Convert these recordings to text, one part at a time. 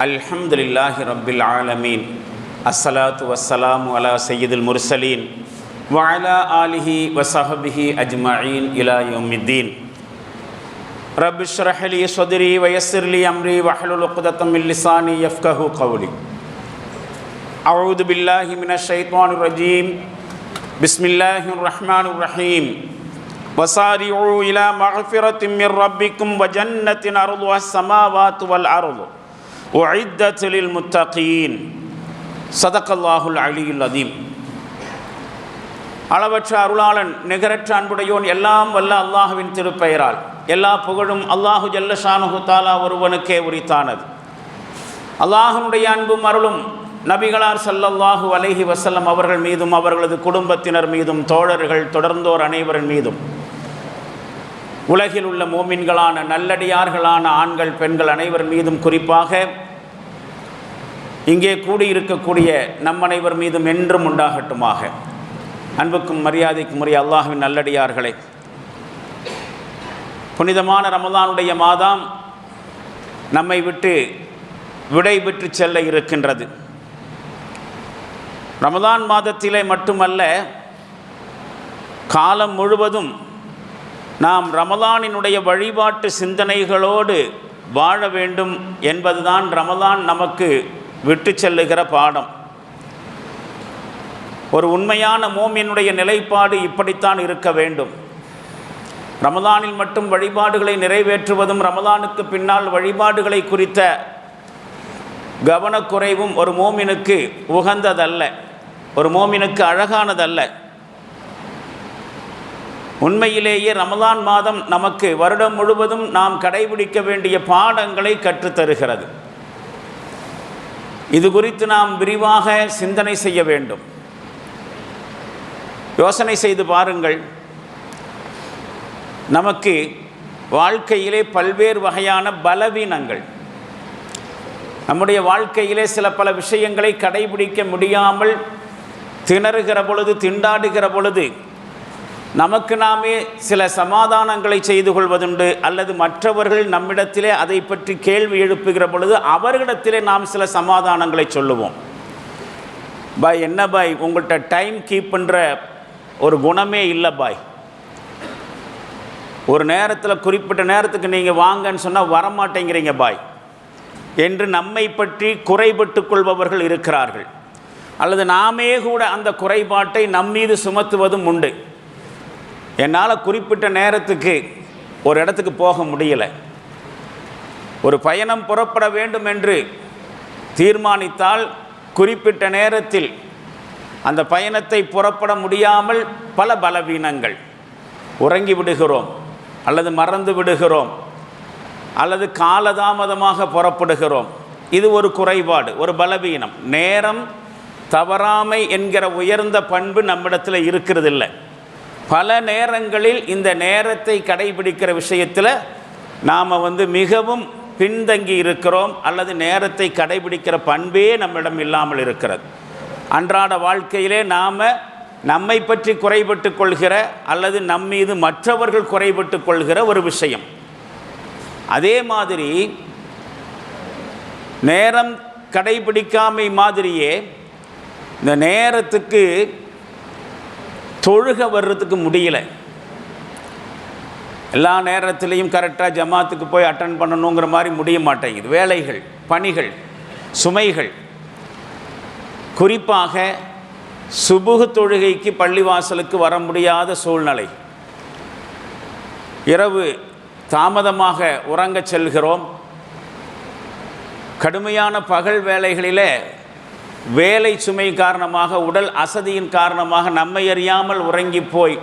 அல்ஹம்துலில்லாஹி ரப்பில் ஆலமீன். அஸ்ஸலாத்து வஸ்ஸலாமு அலா சய்யிதுல் முர்சலீன் வ அலா ஆலிஹி வ ஸஹ்பிஹி அஜ்மஈன் இலா யௌமித்தீன். ரப்பி ஷ்ரஹ் லி ஸத்ரி வ யஸ்ஸிர் லி அம்ரி வஹ்லுல் உக்தத்தம் மின் லிசானி யஃப்கஹு கௌலி. அஊது பில்லாஹி மினஷ் ஷைத்தானிர் ரஜீம். பிஸ்மில்லாஹிர் ரஹ்மானிர் ரஹீம். வஸாரிஉ இலா மக்ஃபிரத்தின் மின் ரப்பிக்கும் வ ஜன்னத்தின் அர்துஹஸ் ஸமாவாத்து வல் அர்து உஇத்தத் லில் முத்தகீன். ஸதகல்லாஹுல் அலியுல் அதீம். அளவற்ற அருளாளன் நிகரற்ற அன்புடையோன் எல்லாம் வல்ல அல்லாஹுவின் திருப்பெயரால் எல்லா புகழும் அல்லாஹு ஜல்ல ஷானுஹு தஆலா ஒருவனுக்கே உரித்தானது. அல்லாஹ்வுடைய அன்பும் அருளும் நபிகளார் ஸல்லல்லாஹு அலைஹி வஸல்லம் அவர்கள் மீதும் அவர்களது குடும்பத்தினர் மீதும் தோழர்கள் தொடர்ந்தோர் அனைவரின் மீதும் உலகில் உள்ள மோமின்களான நல்லடியார்களான ஆண்கள் பெண்கள் அனைவர் மீதும் குறிப்பாக இங்கே கூடியிருக்கக்கூடிய நம் அனைவர் மீதும் என்றும் உண்டாகட்டுமாக. அன்புக்கும் மரியாதைக்கும் உரிய அல்லாஹ்வின் நல்லடியார்களே, புனிதமான ரமலானுடைய மாதம் நம்மை விட்டு விடை பெற்று செல்ல இருக்கின்றது. ரமலான் மாதத்திலே மட்டுமல்ல, காலம் முழுவதும் நாம் ரமலானினுடைய வழிபாட்டு சிந்தனைகளோடு வாழ வேண்டும் என்பதுதான் ரமலான் நமக்கு விட்டு செல்லுகிற பாடம். ஒரு உண்மையான மோமினுடைய நிலைப்பாடு இப்படித்தான் இருக்க வேண்டும். ரமலானில் மட்டும் வழிபாடுகளை நிறைவேற்றுவதும் ரமலானுக்கு பின்னால் வழிபாடுகளை குறித்த கவனக்குறைவும் ஒரு மோமினுக்கு உகந்ததல்ல, ஒரு மோமினுக்கு அழகானதல்ல. உண்மையிலேயே ரமலான் மாதம் நமக்கு வருடம் முழுவதும் நாம் கடைபிடிக்க வேண்டிய பாடங்களை கற்றுத்தருகிறது. இது குறித்து நாம் விரிவாக சிந்தனை செய்ய வேண்டும். யோசனை செய்து பாருங்கள். நமக்கு வாழ்க்கையிலே பல்வேறு வகையான பலவீனங்கள், நம்முடைய வாழ்க்கையிலே சில பல விஷயங்களை கடைபிடிக்க முடியாமல் திணறுகிற பொழுது, திண்டாடுகிற பொழுது நமக்கு நாமே சில சமாதானங்களை செய்து கொள்வதுண்டு. அல்லது மற்றவர்கள் நம்மிடத்திலே அதை பற்றி கேள்வி எழுப்புகிற பொழுது அவர்களிடத்திலே நாம் சில சமாதானங்களை சொல்லுவோம். பாய், என்ன பாய், உங்கள்கிட்ட டைம் கீப் பண்ணுற ஒரு குணமே இல்லை பாய். ஒரு நேரத்தில் குறிப்பிட்ட நேரத்துக்கு நீங்கள் வாங்கன்னு சொன்னால் வரமாட்டேங்கிறீங்க பாய் என்று நம்மை பற்றி குறைபட்டு கொள்பவர்கள் இருக்கிறார்கள். அல்லது நாமே கூட அந்த குறைபாட்டை நம்மீது சுமத்துவதும் உண்டு. என்னால் குறிப்பிட்ட நேரத்துக்கு ஒரு இடத்துக்கு போக முடியலை, ஒரு பயணம் புறப்பட வேண்டும் என்று தீர்மானித்தால் குறிப்பிட்ட நேரத்தில் அந்த பயணத்தை புறப்பட முடியாமல் பல பலவீனங்கள், உறங்கி விடுகிறோம் அல்லது மறந்து விடுகிறோம் அல்லது காலதாமதமாக புறப்படுகிறோம். இது ஒரு குறைபாடு, ஒரு பலவீனம். நேரம் தவறாமை என்கிற உயர்ந்த பண்பு நம்மிடத்தில் இருக்கிறதில்லை. பல நேரங்களில் இந்த நேரத்தை கடைபிடிக்கிற விஷயத்தில் நாம் மிகவும் பின்தங்கி இருக்கிறோம், அல்லது நேரத்தை கடைபிடிக்கிற பண்பே நம்மிடம் இல்லாமல் இருக்கிறது. அன்றாட வாழ்க்கையிலே நாம் நம்மை பற்றி குறைபட்டு கொள்கிற அல்லது நம்மீது மற்றவர்கள் குறைபட்டு கொள்கிற ஒரு விஷயம். அதே மாதிரி நேரம் கடைபிடிக்காமை மாதிரியே இந்த நேரத்துக்கு தொழுக வர்றதுக்கு முடியல. எல்லா நேரத்திலையும் கரெக்டாக ஜமாத்துக்கு போய் அட்டன் பண்ணணுங்கிற மாதிரி முடிய மாட்டேங்குது. வேலைகள், பணிகள், சுமைகள். குறிப்பாக சுபுஹ் தொழுகைக்கு பள்ளிவாசலுக்கு வர முடியாத சூழ்நிலை. இரவு தாமதமாக உறங்க செல்கிறோம். கடுமையான பகல் வேலைகளில் வேலை சுமை காரணமாக, உடல் அசதியின் காரணமாக நம்மை அறியாமல் உறங்கி போய்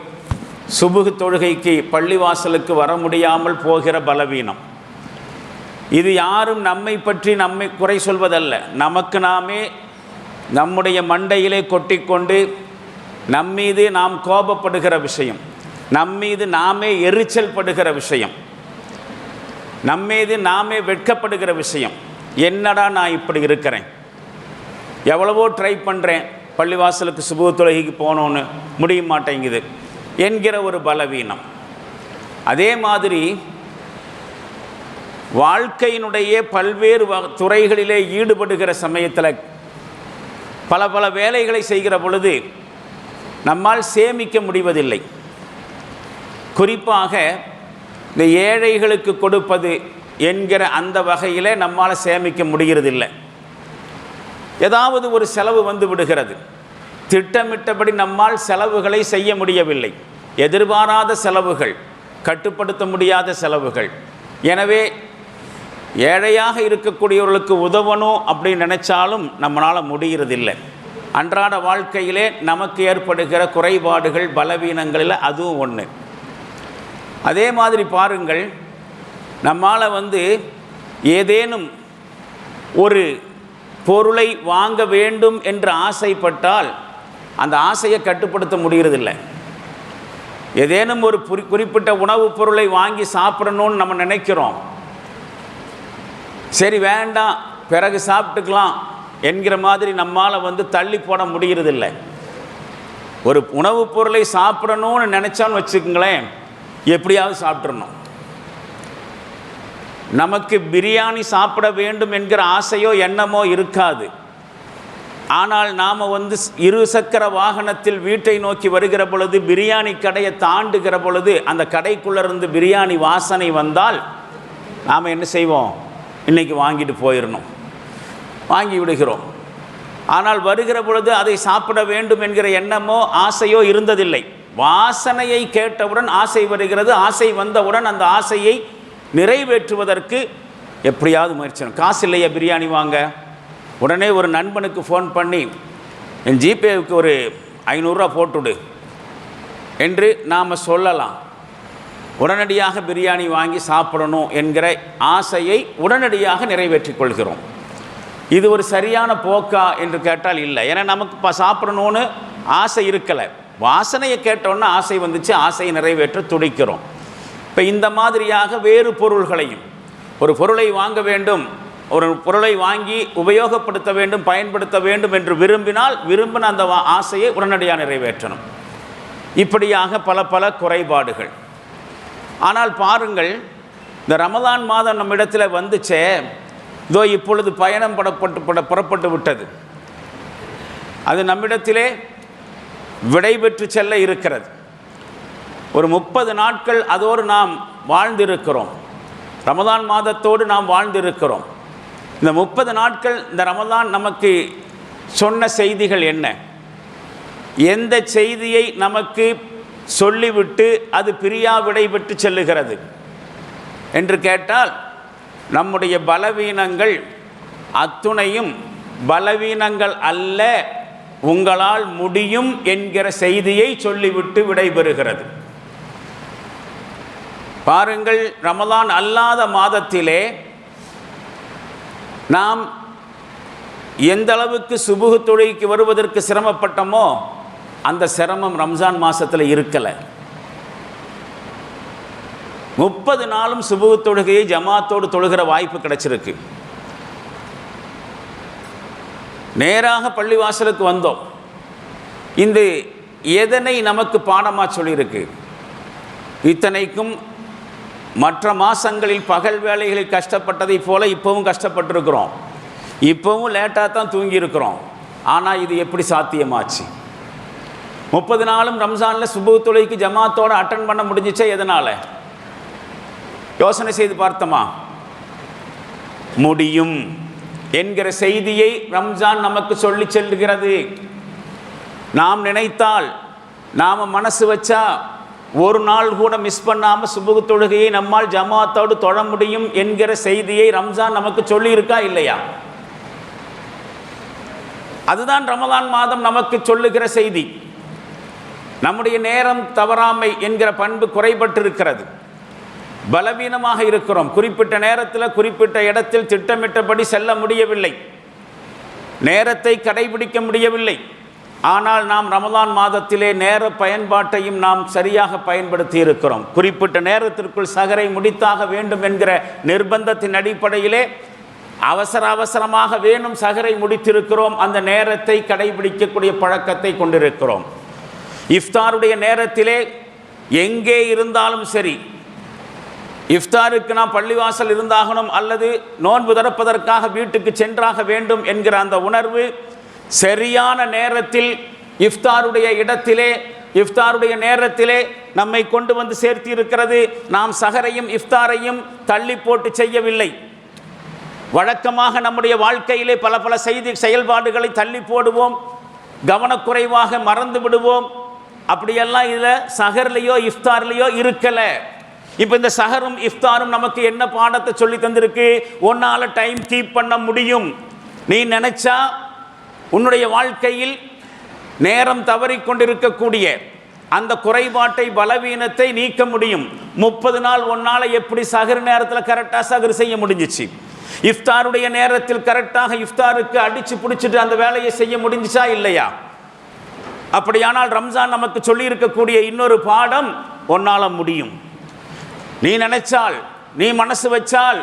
சுபுஹ் தொழுகைக்கு பள்ளிவாசலுக்கு வர முடியாமல் போகிற பலவீனம். இது யாரும் நம்மை பற்றி நம்மை குறை சொல்வதல்ல, நமக்கு நாமே நம்முடைய மண்டையிலே கொட்டிக்கொண்டு நம்மீது நாம் கோபப்படுகிற விஷயம், நம்மீது நாமே எரிச்சல் படுகிற விஷயம், நம்மீது நாமே வெட்கப்படுகிற விஷயம். என்னடா நான் இப்படி இருக்கிறேன், எவ்வளவோ ட்ரை பண்ணுறேன், பள்ளிவாசலுக்கு சுபுஹ் தொழுகைக்கு போகணுன்னு முடிய மாட்டேங்குது என்கிற ஒரு பலவீனம். அதே மாதிரி வாழ்க்கையினுடைய பல்வேறு துறைகளிலே ஈடுபடுகிற சமயத்தில் பல பல வேலைகளை செய்கிற பொழுது நம்மால் சேமிக்க முடிவதில்லை. குறிப்பாக இந்த ஏழைகளுக்கு கொடுப்பது என்கிற அந்த வகையில் நம்மால் சேமிக்க முடிகிறதில்லை. ஏதாவது ஒரு செலவு வந்து விடுகிறது, திட்டமிட்டபடி நம்மால் செலவுகளை செய்ய முடியவில்லை. எதிர்பாராத செலவுகள், கட்டுப்படுத்த முடியாத செலவுகள். எனவே ஏழையாக இருக்கக்கூடியவர்களுக்கு உதவணும் அப்படின்னு நினச்சாலும் நம்மளால் முடிகிறதில்லை. அன்றாட வாழ்க்கையிலே நமக்கு ஏற்படுகிற குறைபாடுகள், பலவீனங்களில் அதுவும் ஒன்று. அதே மாதிரி பாருங்கள், நம்மால் ஏதேனும் ஒரு பொருளை வாங்க வேண்டும் என்று ஆசைப்பட்டால் அந்த ஆசையை கட்டுப்படுத்த முடிகிறதில்லை. ஏதேனும் ஒரு குறிப்பிட்ட உணவுப் பொருளை வாங்கி சாப்பிடணும்னு நம்ம நினைக்கிறோம். சரி வேண்டாம், பிறகு சாப்பிட்டுக்கலாம் என்கிற மாதிரி நம்மால் தள்ளி போட முடிகிறதில்லை. ஒரு உணவுப் பொருளை சாப்பிடணும்னு நினச்சான்னு வச்சுக்கோங்களேன், எப்படியாவது சாப்பிட்றணும். நமக்கு பிரியாணி சாப்பிட வேண்டும் என்கிற ஆசையோ எண்ணமோ இருக்காது. ஆனால் நாம் இருசக்கர வாகனத்தில் வீட்டை நோக்கி வருகிற பொழுது, பிரியாணி கடையை தாண்டுகிற பொழுது அந்த கடைக்குள்ளேருந்து பிரியாணி வாசனை வந்தால் நாம் என்ன செய்வோம்? இன்றைக்கி வாங்கிட்டு போயிடணும், வாங்கி விடுகிறோம். ஆனால் வருகிற பொழுது அதை சாப்பிட வேண்டும் என்கிற எண்ணமோ ஆசையோ இருந்ததில்லை. வாசனையை கேட்டவுடன் ஆசை வருகிறது. ஆசை வந்தவுடன் அந்த ஆசையை நிறைவேற்றுவதற்கு எப்படியாவது முயற்சி. காசு இல்லையா பிரியாணி வாங்க, உடனே ஒரு நண்பனுக்கு ஃபோன் பண்ணி என் ஜிபேவுக்கு ஒரு 500 ரூபா போட்டுடு என்று நாம் சொல்லலாம். உடனடியாக பிரியாணி வாங்கி சாப்பிடணும் என்கிற ஆசையை உடனடியாக நிறைவேற்றிக் கொள்கிறோம். இது ஒரு சரியான போக்கா என்று கேட்டால் இல்லை. ஏன்னா நமக்கு சாப்பிடணும்னு ஆசை இருக்கலை, வாசனையை கேட்டோன்னே ஆசை வந்துச்சு, ஆசையை நிறைவேற்ற துடிக்கிறோம். இப்போ இந்த மாதிரியாக வேறு பொருள்களையும், ஒரு பொருளை வாங்க வேண்டும், ஒரு பொருளை வாங்கி உபயோகப்படுத்த வேண்டும், பயன்படுத்த வேண்டும் என்று விரும்பினால் விரும்பின அந்த ஆசையை உடனடியாக நிறைவேற்றணும். இப்படியாக பல பல குறைபாடுகள். ஆனால் பாருங்கள், இந்த ரமலான் மாதம் நம்மிடத்தில் வந்துச்சே, இதோ இப்பொழுது பயணம் புறப்பட்டு விட்டது. அது நம்மிடத்திலே விடைபெற்று செல்ல இருக்கிறது. ஒரு 30 நாட்கள் அதோடு நாம் வாழ்ந்திருக்கிறோம். ரமலான் மாதத்தோடு நாம் வாழ்ந்திருக்கிறோம். இந்த 30 நாட்கள் இந்த ரமலான் நமக்கு சொன்ன செய்திகள் என்ன? எந்த செய்தியை நமக்கு சொல்லிவிட்டு அது பிரியா விடைபெற்று செல்லுகிறது என்று கேட்டால், நம்முடைய பலவீனங்கள் அத்துணையும் பலவீனங்கள் அல்ல, உங்களால் முடியும் என்கிற செய்தியை சொல்லிவிட்டு விடைபெறுகிறது. பாருங்கள், ரமலான் அல்லாத மாதத்திலே நாம் எந்த அளவுக்கு சுபுஹ் தொழுகைக்கு வருவதற்கு சிரமப்பட்டோமோ அந்த சிரமம் ரம்ஜான் மாதத்தில் இருக்கலை. 30 நாளும் சுபுஹ் தொழுகையை ஜமாத்தோடு தொழுகிற வாய்ப்பு கிடைச்சிருக்கு. நேராக பள்ளிவாசலுக்கு வந்தோம். இந்த எதனை நமக்கு பாடமாக சொல்லியிருக்கு? இத்தனைக்கும் மற்ற மாதங்களில் பகல் வேலைகளில் கஷ்டப்பட்டதை போல இப்போவும் கஷ்டப்பட்டிருக்கிறோம், இப்போவும் லேட்டாக தான் தூங்கியிருக்கிறோம். ஆனால் இது எப்படி சாத்தியமாச்சு? 30 நாளும் ரம்ஜானில் சுபுஹ் தொழுகைக்கு ஜமாத்தோடு அட்டன் பண்ண முடிஞ்சிச்சா? எதனால்? யோசனை செய்து பார்த்தோமா? முடியும் என்கிற செய்தியை ரம்ஜான் நமக்கு சொல்லி செல்கிறது. நாம் நினைத்தால், நாம் மனசு வச்சா ஒரு நாள் கூட மிஸ் பண்ணாமல் சுபுஹ் தொழுகையை நம்மால் ஜமாத்தோடு தொழ முடியும் என்கிற செய்தியை ரம்ஜான் நமக்கு சொல்லி இருக்கா இல்லையா? அதுதான் ரமலான் மாதம் நமக்கு சொல்லுகிற செய்தி. நம்முடைய நேரம் தவறாமை என்கிற பண்பு குறைபட்டிருக்கிறது. பலவீனமாக இருக்கிறோம். குறிப்பிட்ட நேரத்தில் குறிப்பிட்ட இடத்தில் திட்டமிட்டபடி செல்ல முடியவில்லை, நேரத்தை கடைபிடிக்க முடியவில்லை. ஆனால் நாம் ரமலான் மாதத்திலே நேர பயன்பாட்டையும் நாம் சரியாக பயன்படுத்தி இருக்கிறோம். குறிப்பிட்ட நேரத்திற்குள் சஹரை முடித்தாக வேண்டும் என்கிற நிர்பந்தத்தின் அடிப்படையிலே அவசரமாக வேணும் சஹரை முடித்திருக்கிறோம். அந்த நேரத்தை கடைபிடிக்கக்கூடிய பழக்கத்தை கொண்டிருக்கிறோம். இஃப்தாருடைய நேரத்திலே எங்கே இருந்தாலும் சரி, இஃப்தாருக்கு நாம் பள்ளிவாசல் இருந்தாகணும் அல்லது நோன்பு திறப்பதற்காக வீட்டுக்கு சென்றாக வேண்டும் என்கிற அந்த உணர்வு சரியான நேரத்தில் இஃப்தாருடைய இடத்திலே இஃப்தாருடைய நேரத்திலே நம்மை கொண்டு வந்து சேர்த்தி இருக்கிறது. நாம் சஹரையும் இஃப்தாரையும் தள்ளி போட்டு செய்யவில்லை. வழக்கமாக நம்முடைய வாழ்க்கையிலே பல பல செயல்பாடுகளை தள்ளி போடுவோம், கவனக்குறைவாக மறந்து விடுவோம். அப்படியெல்லாம் இதில் சஹர்லையோ இஃப்தார்லையோ இருக்கலை. இப்போ இந்த சஹரும் இஃப்தாரும் நமக்கு என்ன பாடத்தை சொல்லி தந்திருக்கு? உன்னால் டைம் கீப் பண்ண முடியும். நீ நினைச்சா உன்னுடைய வாழ்க்கையில் நேரம் தவறிக்கொண்டிருக்கக்கூடிய அந்த குறைபாட்டை பலவீனத்தை நீக்க முடியும். 30 நாள் ஒன்னால் எப்படி சஹர் நேரத்தில் கரெக்டாக சஹர் செய்ய முடிஞ்சிச்சு, இஃப்தாருடைய நேரத்தில் கரெக்டாக இஃப்தாருக்கு அடித்து பிடிச்சிட்டு அந்த வேலையை செய்ய முடிஞ்சிச்சா இல்லையா? அப்படியானால் ரம்ஜான் நமக்கு சொல்லி இருக்கக்கூடிய இன்னொரு பாடம், உன்னால் முடியும். நீ நினைச்சால், நீ மனசு வச்சால்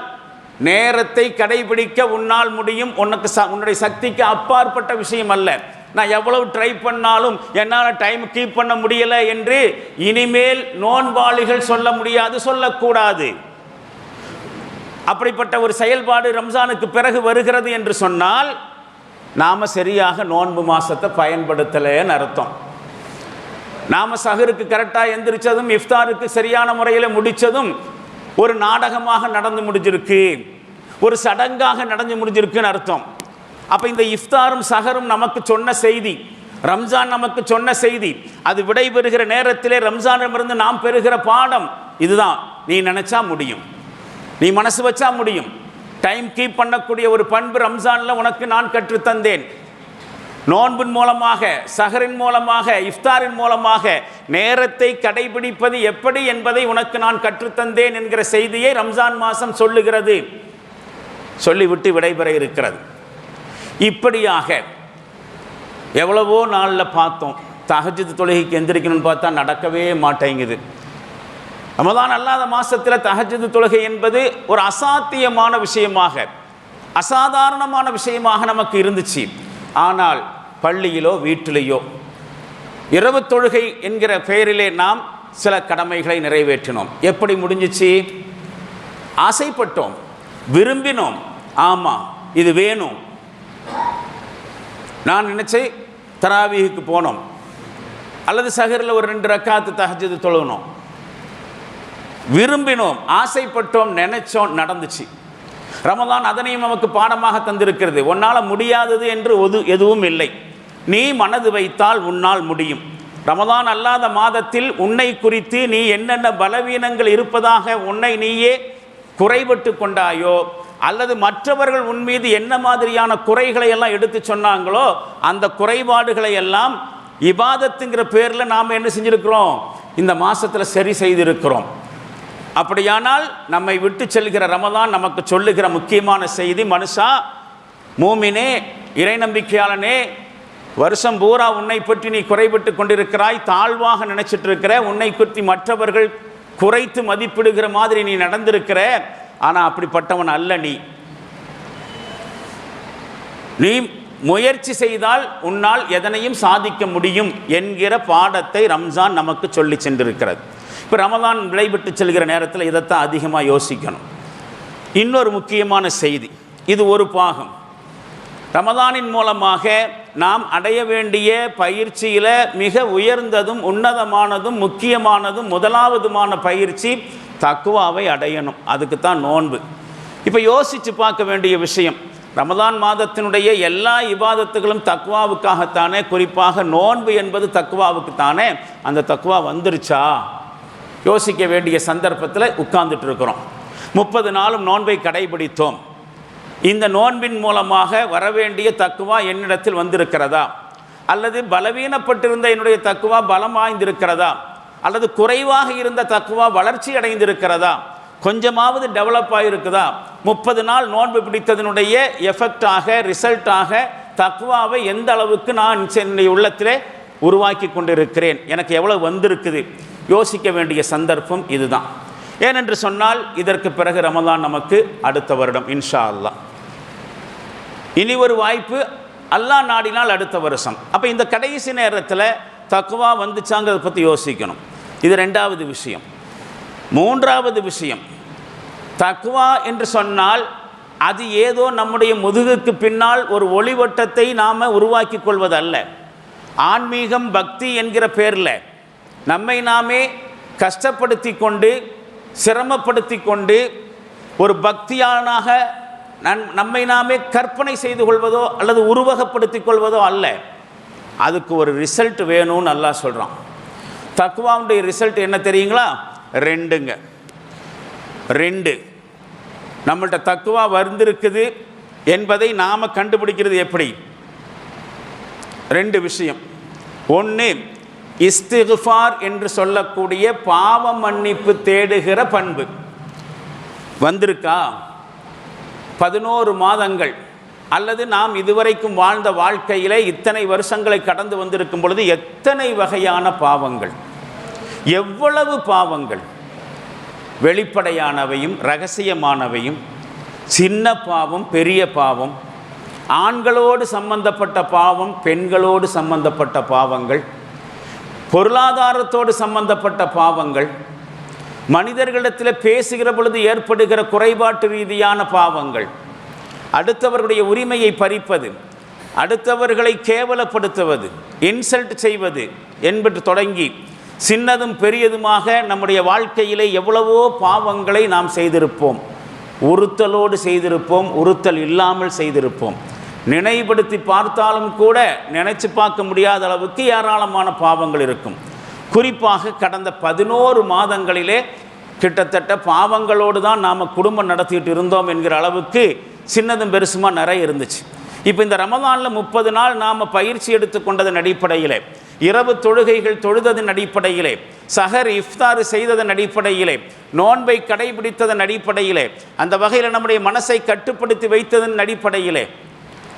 நேரத்தை கடைபிடிக்க உன்னால் முடியும். உன்னுடைய சக்திக்கு அப்பாற்பட்ட விஷயம் அல்ல. நான் எவ்வளவு ட்ரை பண்ணாலும் என்னால் டைம் கீப் பண்ண முடியலை என்று இனிமேல் நோன்பாளிகள் சொல்ல முடியாது, சொல்லக்கூடாது. அப்படிப்பட்ட ஒரு செயல்பாடு ரம்ஜானுக்கு பிறகு வருகிறது என்று சொன்னால் நாம் சரியாக நோன்பு மாதத்தை பயன்படுத்தலைன்னு அர்த்தம். நாம் சஹருக்கு கரெக்டாக எந்திரிச்சதும் இஃப்தாருக்கு சரியான முறையில் முடித்ததும் ஒரு நாடகமாக நடந்து முடிஞ்சிருக்கு, ஒரு சடங்காக நடந்து முடிஞ்சிருக்குன்னு அர்த்தம். அப்போ இந்த இஃப்தாரும் சஹரும் நமக்கு சொன்ன செய்தி, ரம்ஜான் நமக்கு சொன்ன செய்தி, அது விடைபெறுகிற நேரத்திலே ரம்ஜானிடமிருந்து நாம் பெறுகிற பாடம் இதுதான். நீ நினச்சா முடியும், நீ மனசு வச்சா முடியும். டைம் கீப் பண்ணக்கூடிய ஒரு பண்பு ரம்ஜானில் உனக்கு நான் கற்றுத்தந்தேன். நோன்பின் மூலமாக, சஹரின் மூலமாக, இஃப்தாரின் மூலமாக நேரத்தை கடைபிடிப்பது எப்படி என்பதை உனக்கு நான் கற்றுத்தந்தேன் என்கிற செய்தியை ரம்ஜான் மாதம் சொல்லுகிறது, சொல்லிவிட்டு விடைபெற இருக்கிறது. இப்படியாக எவ்வளவோ நாளில் பார்த்தோம், தஹஜ்ஜுத் தொழுகைக்கு எந்திரிக்கணும்னு பார்த்தா நடக்கவே மாட்டேங்குது. ரமதான் அல்லாத மாதத்தில் தஹஜ்ஜுத் தொழுகை என்பது ஒரு அசாத்தியமான விஷயமாக, அசாதாரணமான விஷயமாக நமக்கு இருந்துச்சு. ஆனால் பள்ளியிலோ வீட்டிலேயோ இரவு தொழுகை என்கிற பெயரிலே நாம் சில கடமைகளை நிறைவேற்றினோம். எப்படி முடிஞ்சிச்சு? ஆசைப்பட்டோம், விரும்பினோம், ஆமாம் இது வேணும். நான் நினச்சேன் தராவீஹுக்கு போனோம், அல்லது சஹரில் ஒரு 2 ரக்காத்து தஹஜ்ஜுத் தொழுகணும். விரும்பினோம், ஆசைப்பட்டோம், நினைச்சோம், நடந்துச்சு. ரமதான் அதனையும் நமக்கு பாடமாக தந்திருக்கிறது. உன்னால் முடியாதது என்று எதுவும் இல்லை. நீ மனது வைத்தால் உன்னால் முடியும். ரமதான் அல்லாத மாதத்தில் உன்னை குறித்து நீ என்னென்ன பலவீனங்கள் இருப்பதாக உன்னை நீயே குறைபட்டு கொண்டாயோ, அல்லது மற்றவர்கள் உன் மீது என்ன மாதிரியான குறைகளை எல்லாம் எடுத்து சொன்னாங்களோ, அந்த குறைபாடுகளை எல்லாம் இபாதத்துங்கிற பேரில் நாம் என்ன செஞ்சுருக்கிறோம்? இந்த மாதத்தில் சரி செய்திருக்கிறோம். அப்படியானால் நம்மை விட்டு செல்கிற ரமதான் நமக்கு சொல்லுகிற முக்கியமான செய்தி, மனுஷா, மூமினே, இறை நம்பிக்கையாளனே, வருஷம் பூரா உன்னை பற்றி நீ குறைபட்டு கொண்டிருக்கிறாய், தாழ்வாக நினைச்சிட்டு இருக்கிற, உன்னை பற்றி மற்றவர்கள் குறைத்து மதிப்பிடுகிற மாதிரி நீ நடந்திருக்கிற. ஆனால் அப்படிப்பட்டவன் அல்ல. நீ முயற்சி செய்தால் உன்னால் எதனையும் சாதிக்க முடியும் என்கிற பாடத்தை ரம்ஜான் நமக்கு சொல்லி சென்றிருக்கிறது. இப்போ ரமதான் விடைபெற்று செல்கிற நேரத்தில் இதைத்தான் அதிகமாக யோசிக்கணும். இன்னொரு முக்கியமான செய்தி, இது ஒரு பாகம். ரமதானின் மூலமாக நாம் அடைய வேண்டிய பயிற்சியில் மிக உயர்ந்ததும் உன்னதமானதும் முக்கியமானதும் முதலாவதுமான பயிற்சி தக்குவாவை அடையணும். அதுக்கு தான் நோன்பு. இப்போ யோசித்து பார்க்க வேண்டிய விஷயம், ரமதான் மாதத்தினுடைய எல்லா இபாதத்துகளும் தக்குவாவுக்காகத்தானே, குறிப்பாக நோன்பு என்பது தக்குவாவுக்குத்தானே. அந்த தக்குவா வந்துருச்சா? யோசிக்க வேண்டிய சந்தர்ப்பத்தில் உட்கார்ந்துட்டு இருக்கிறோம். 30 நாளும் நோன்பை கடைபிடித்தோம். இந்த நோன்பின் மூலமாக வரவேண்டிய தக்குவா என்னிடத்தில் வந்திருக்கிறதா, அல்லது பலவீனப்பட்டிருந்த என்னுடைய தக்குவா பலம் வாய்ந்திருக்கிறதா, அல்லது குறைவாக இருந்த தக்குவா வளர்ச்சி அடைந்திருக்கிறதா, கொஞ்சமாவது டெவலப் ஆகிருக்குதா? 30 நாள் நோன்பு பிடித்ததனுடைய எஃபெக்டாக, ரிசல்ட்டாக தக்குவாவை எந்த அளவுக்கு நான் என்னுடைய உள்ளத்திலே உருவாக்கி கொண்டிருக்கிறேன், எனக்கு எவ்வளோ வந்திருக்குது? யோசிக்க வேண்டிய சந்தர்ப்பம் இதுதான். ஏனென்று சொன்னால் இதற்கு பிறகு ரமதான் நமக்கு அடுத்த வருடம் இன்ஷா அல்லாஹ். இனி ஒரு வாய்ப்பு அல்லாஹ் நாடினால் அடுத்த வருஷம். அப்போ இந்த கடைசி நேரத்தில் தக்குவா வந்துச்சாங்கிறத பற்றி யோசிக்கணும். இது 2வது விஷயம். 3வது விஷயம், தக்வா என்று சொன்னால் அது ஏதோ நம்முடைய முதுகுக்கு பின்னால் ஒரு ஒளிவட்டத்தை நாம் உருவாக்கி கொள்வதல்ல. ஆன்மீகம் பக்தி என்கிற பேரில் நம்மை நாமே கஷ்டப்படுத்தி கொண்டு சிரமப்படுத்தி கொண்டு ஒரு பக்தியானாக நம்மை நாமே கற்பனை செய்து கொள்வதோ அல்லது உருவகப்படுத்தி கொள்வதோ அல்ல. அதுக்கு ஒரு ரிசல்ட் வேணும்னு அல்லாஹ் சொல்கிறான். தக்வாவுடைய ரிசல்ட் என்ன தெரியுங்களா? ரெண்டு. நம்மள்கிட்ட தக்வா வந்திருக்குது என்பதை நாம் கண்டுபிடிக்கிறது எப்படி? 2 விஷயம். ஒன்று, இஸ்திக்ஃபார் என்று சொல்லக்கூடிய பாவ மன்னிப்பு தேடுகிற பண்பு வந்திருக்கா? 11 மாதங்கள் அல்லது நாம் இதுவரைக்கும் வாழ்ந்த வாழ்க்கையிலே இத்தனை வருஷங்களை கடந்து வந்திருக்கும் பொழுது எத்தனை வகையான பாவங்கள், எவ்வளவு பாவங்கள், வெளிப்படையானவையும் இரகசியமானவையும், சின்ன பாவம் பெரிய பாவம், ஆண்களோடு சம்பந்தப்பட்ட பாவம் பெண்களோடு சம்பந்தப்பட்ட பாவங்கள், பொருளாதாரத்தோடு சம்பந்தப்பட்ட பாவங்கள், மனிதர்களிடத்தில் பேசுகிற பொழுது ஏற்படுகிற குறைபாட்டு ரீதியான பாவங்கள், அடுத்தவர்களுடைய உரிமையை பறிப்பது, அடுத்தவர்களை கேவலப்படுத்துவது, இன்சல்ட் செய்வது என்பது தொடங்கி சின்னதும் பெரியதுமாக நம்முடைய வாழ்க்கையிலே எவ்வளவோ பாவங்களை நாம் செய்திருப்போம். உறுத்தலோடு செய்திருப்போம், உறுத்தல் இல்லாமல் செய்திருப்போம். நினைவுபடுத்தி பார்த்தாலும் கூட நினைச்சு பார்க்க முடியாத அளவுக்கு ஏராளமான பாவங்கள் இருக்கும். குறிப்பாக கடந்த 11 மாதங்களிலே கிட்டத்தட்ட பாவங்களோடு தான் நாம் குடும்பம் நடத்திட்டு இருந்தோம் என்கிற அளவுக்கு சின்னதும் பெருசுமா நிறைய இருந்துச்சு. இப்போ இந்த ரமதானில் 30 நாள் நாம் பயிற்சி எடுத்துக்கொண்டதன் அடிப்படையிலே, இரவு தொழுகைகள் தொழுததன் அடிப்படையிலே, சஹர் இஃப்தார் செய்ததன் அடிப்படையிலே, நோன்பை கடைபிடித்ததன் அடிப்படையிலே, அந்த வகையில் நம்முடைய மனசை கட்டுப்படுத்தி வைத்ததன் அடிப்படையிலே,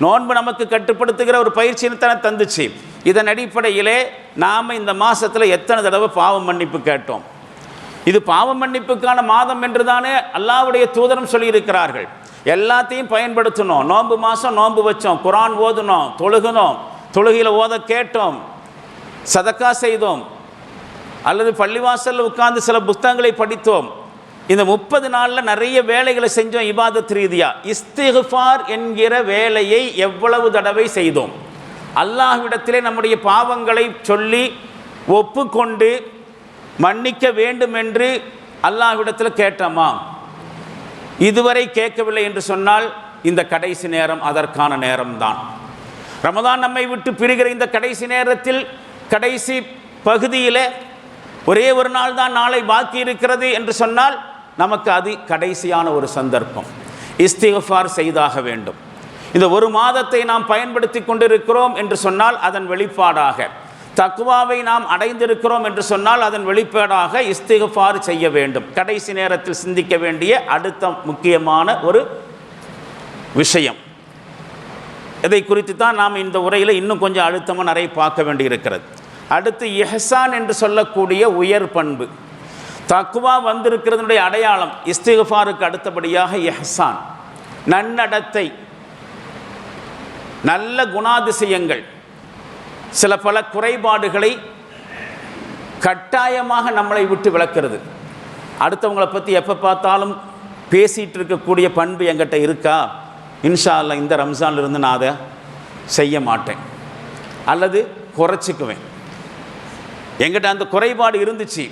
நோன்பு நமக்கு கட்டுப்படுத்துகிற ஒரு பயிற்சியினை தந்துச்சு. இதன் அடிப்படையிலே நாம் இந்த மாதத்தில் எத்தனை தடவை பாவ மன்னிப்பு கேட்டோம்? இது பாவ மன்னிப்புக்கான மாதம் என்று தானே அல்லாஹ்வுடைய தூதரும் சொல்லியிருக்கிறார்கள். எல்லாத்தையும் பயன்படுத்தணும். நோன்பு மாதம் நோன்பு வச்சோம், குரான் ஓதுனோம், தொழுகணும், தொழுகையில் ஓத கேட்டோம், சதக்கா செய்தோம், அல்லது பள்ளிவாசலில் உட்கார்ந்து சில புத்தகங்களை படித்தோம். இந்த 30 நாளில் நிறைய வேலைகளை செஞ்சோம் இபாதத் ரீதியாக. இஸ்திக்ஃபார் என்கிற வேலையை எவ்வளவு தடவை செய்தோம்? அல்லாஹ்விடத்திலே நம்முடைய பாவங்களை சொல்லி ஒப்புக்கொண்டு மன்னிக்க வேண்டும் என்று அல்லாஹ்விடத்தில் கேட்டோமா? இதுவரை கேட்கவில்லை என்று சொன்னால் இந்த கடைசி நேரம் அதற்கான நேரம்தான். ரமதான் நம்மை விட்டு பிரிகிற இந்த கடைசி நேரத்தில், கடைசி பகுதியில் ஒரே ஒரு நாள் தான் நாளை பாக்கி இருக்கிறது என்று சொன்னால் நமக்கு அது கடைசியான ஒரு சந்தர்ப்பம். இஸ்திக்ஃபார் செய்தாக வேண்டும். இந்த ஒரு மாதத்தை நாம் பயன்படுத்தி கொண்டிருக்கிறோம் என்று சொன்னால் அதன் வெளிப்பாடாக, தக்வாவை நாம் அடைந்திருக்கிறோம் என்று சொன்னால் அதன் வெளிப்பாடாக இஸ்திக்ஃபார் செய்ய வேண்டும். கடைசி நேரத்தில் சிந்திக்க வேண்டிய அடுத்த முக்கியமான ஒரு விஷயம். இதை குறித்து தான் நாம் இந்த உரையில் இன்னும் கொஞ்சம் அழுத்தமாக நிறைய பார்க்க வேண்டியிருக்கிறது. அடுத்து இஹ்சான் என்று சொல்லக்கூடிய உயர் பண்பு. தக்வா வந்திருக்கிறதுடைய அடையாளம் இஸ்திக்ஃபாருக்கு அடுத்தபடியாக இஹ்சான், நன்னடத்தை, நல்ல குணாதிசயங்கள், சில பல குறைபாடுகளை கட்டாயமாக நம்மளை விட்டு விளக்கிறது. அடுத்தவங்களை பற்றி எப்போ பார்த்தாலும் பேசிகிட்டு இருக்கக்கூடிய பண்பு என்கிட்ட இருக்கா? இன்ஷா அல்லாஹ் இந்த ரம்ஜான்லேருந்து நான் அதை செய்ய மாட்டேன் அல்லது குறைச்சிக்குவேன். என்கிட்ட அந்த குறைபாடு இருந்துச்சு.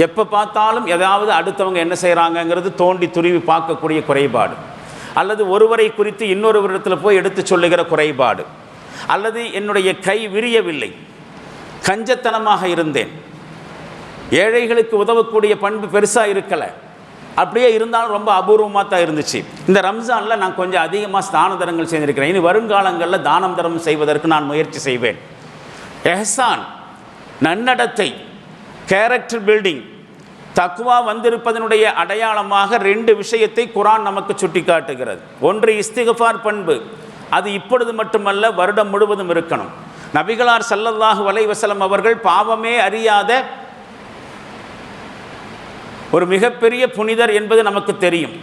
எப்போ பார்த்தாலும் ஏதாவது அடுத்தவங்க என்ன செய்கிறாங்கங்கிறது தோண்டி துருவி பார்க்கக்கூடிய குறைபாடு, அல்லது ஒருவரை குறித்து இன்னொருவரிடத்தில் போய் எடுத்து சொல்லுகிற குறைபாடு, அல்லது என்னுடைய கை விரியவில்லை, கஞ்சத்தனமாக இருந்தேன், ஏழைகளுக்கு உதவக்கூடிய பண்பு பெருசாக இருக்கலை, அப்படியே இருந்தாலும் ரொம்ப அபூர்வமாக தான் இருந்துச்சு. இந்த ரம்ஜானில் நான் கொஞ்சம் அதிகமாக தான தரங்கள் செய்திருக்கிறேன். இனி வருங்காலங்களில் தானம் தரம் செய்வதற்கு நான் முயற்சி செய்வேன். எஹ்சான், நன்னடத்தை, கேரக்டர் பில்டிங், தக்வா வந்திருப்பதனுடைய அடையாளமாக 2 விஷயத்தை குரான் நமக்கு சுட்டி காட்டுகிறது. ஒன்று இஸ்திக்ஃபார் பண்பு. அது இப்பொழுது மட்டுமல்ல, வருடம் முழுவதும் இருக்கணும். நபிகளார் ஸல்லல்லாஹு அலைஹி வஸல்லம் அவர்கள் பாவமே அறியாத ஒரு மிகப்பெரிய புனிதர் என்பது நமக்கு தெரியும்.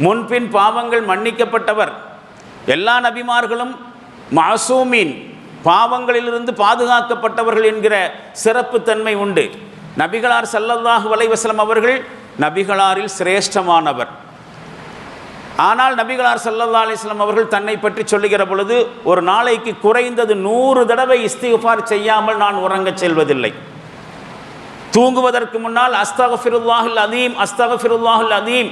முன்பின் பாவங்கள் மன்னிக்கப்பட்டவர். எல்லா நபிமார்களும் மாசூமீன், பாவங்களிலிருந்து பாதுகாக்கப்பட்டவர்கள் என்கிற சிறப்பு தன்மை உண்டு. நபிகளார் ஸல்லல்லாஹு அலைஹி வஸல்லம் அவர்கள் நபிகளாரில் சிரேஷ்டமானவர். ஆனால் நபிகளார் ஸல்லல்லாஹு அலைஹி வஸல்லம் அவர்கள் தன்னை பற்றி சொல்லுகிற பொழுது ஒரு நாளைக்கு குறைந்தது 100 தடவை இஸ்திக்ஃபார் செய்யாமல் நான் உறங்கச் செல்வதில்லை. தூங்குவதற்கு முன்னால் அஸ்தக்ஃபிருல்லாஹுல் அதீம், அஸ்தக்ஃபிருல்லாஹுல் அதீம்,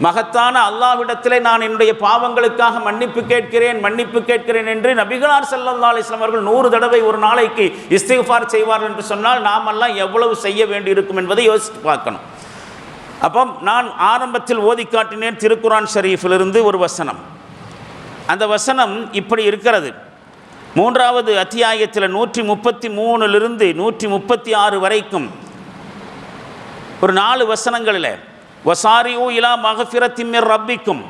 மகத்தான அல்லாஹ்விடத்திலே நான் என்னுடைய பாவங்களுக்காக மன்னிப்பு கேட்கிறேன் என்று நபிகளார் ஸல்லல்லாஹு அலைஹி வஸல்லம் அவர்கள் 100 தடவை ஒரு நாளைக்கு இஸ்திக்ஃபார் செய்வார்கள் என்று சொன்னால் நாமெல்லாம் எவ்வளவு செய்ய வேண்டி இருக்கும் என்பதை யோசித்து பார்க்கணும். அப்போ நான் ஆரம்பத்தில் ஓதி காட்டினேன் திருக்குரான் ஷரீஃபிலிருந்து ஒரு வசனம். அந்த வசனம் இப்படி இருக்கிறது. 3வது அத்தியாயத்தில் 133லிருந்து 136 வரைக்கும் ஒரு 4 வசனங்களில் வசாரியூ இலா மக்ஃபிரத்தின் மிர் ரப்பிக்கும்,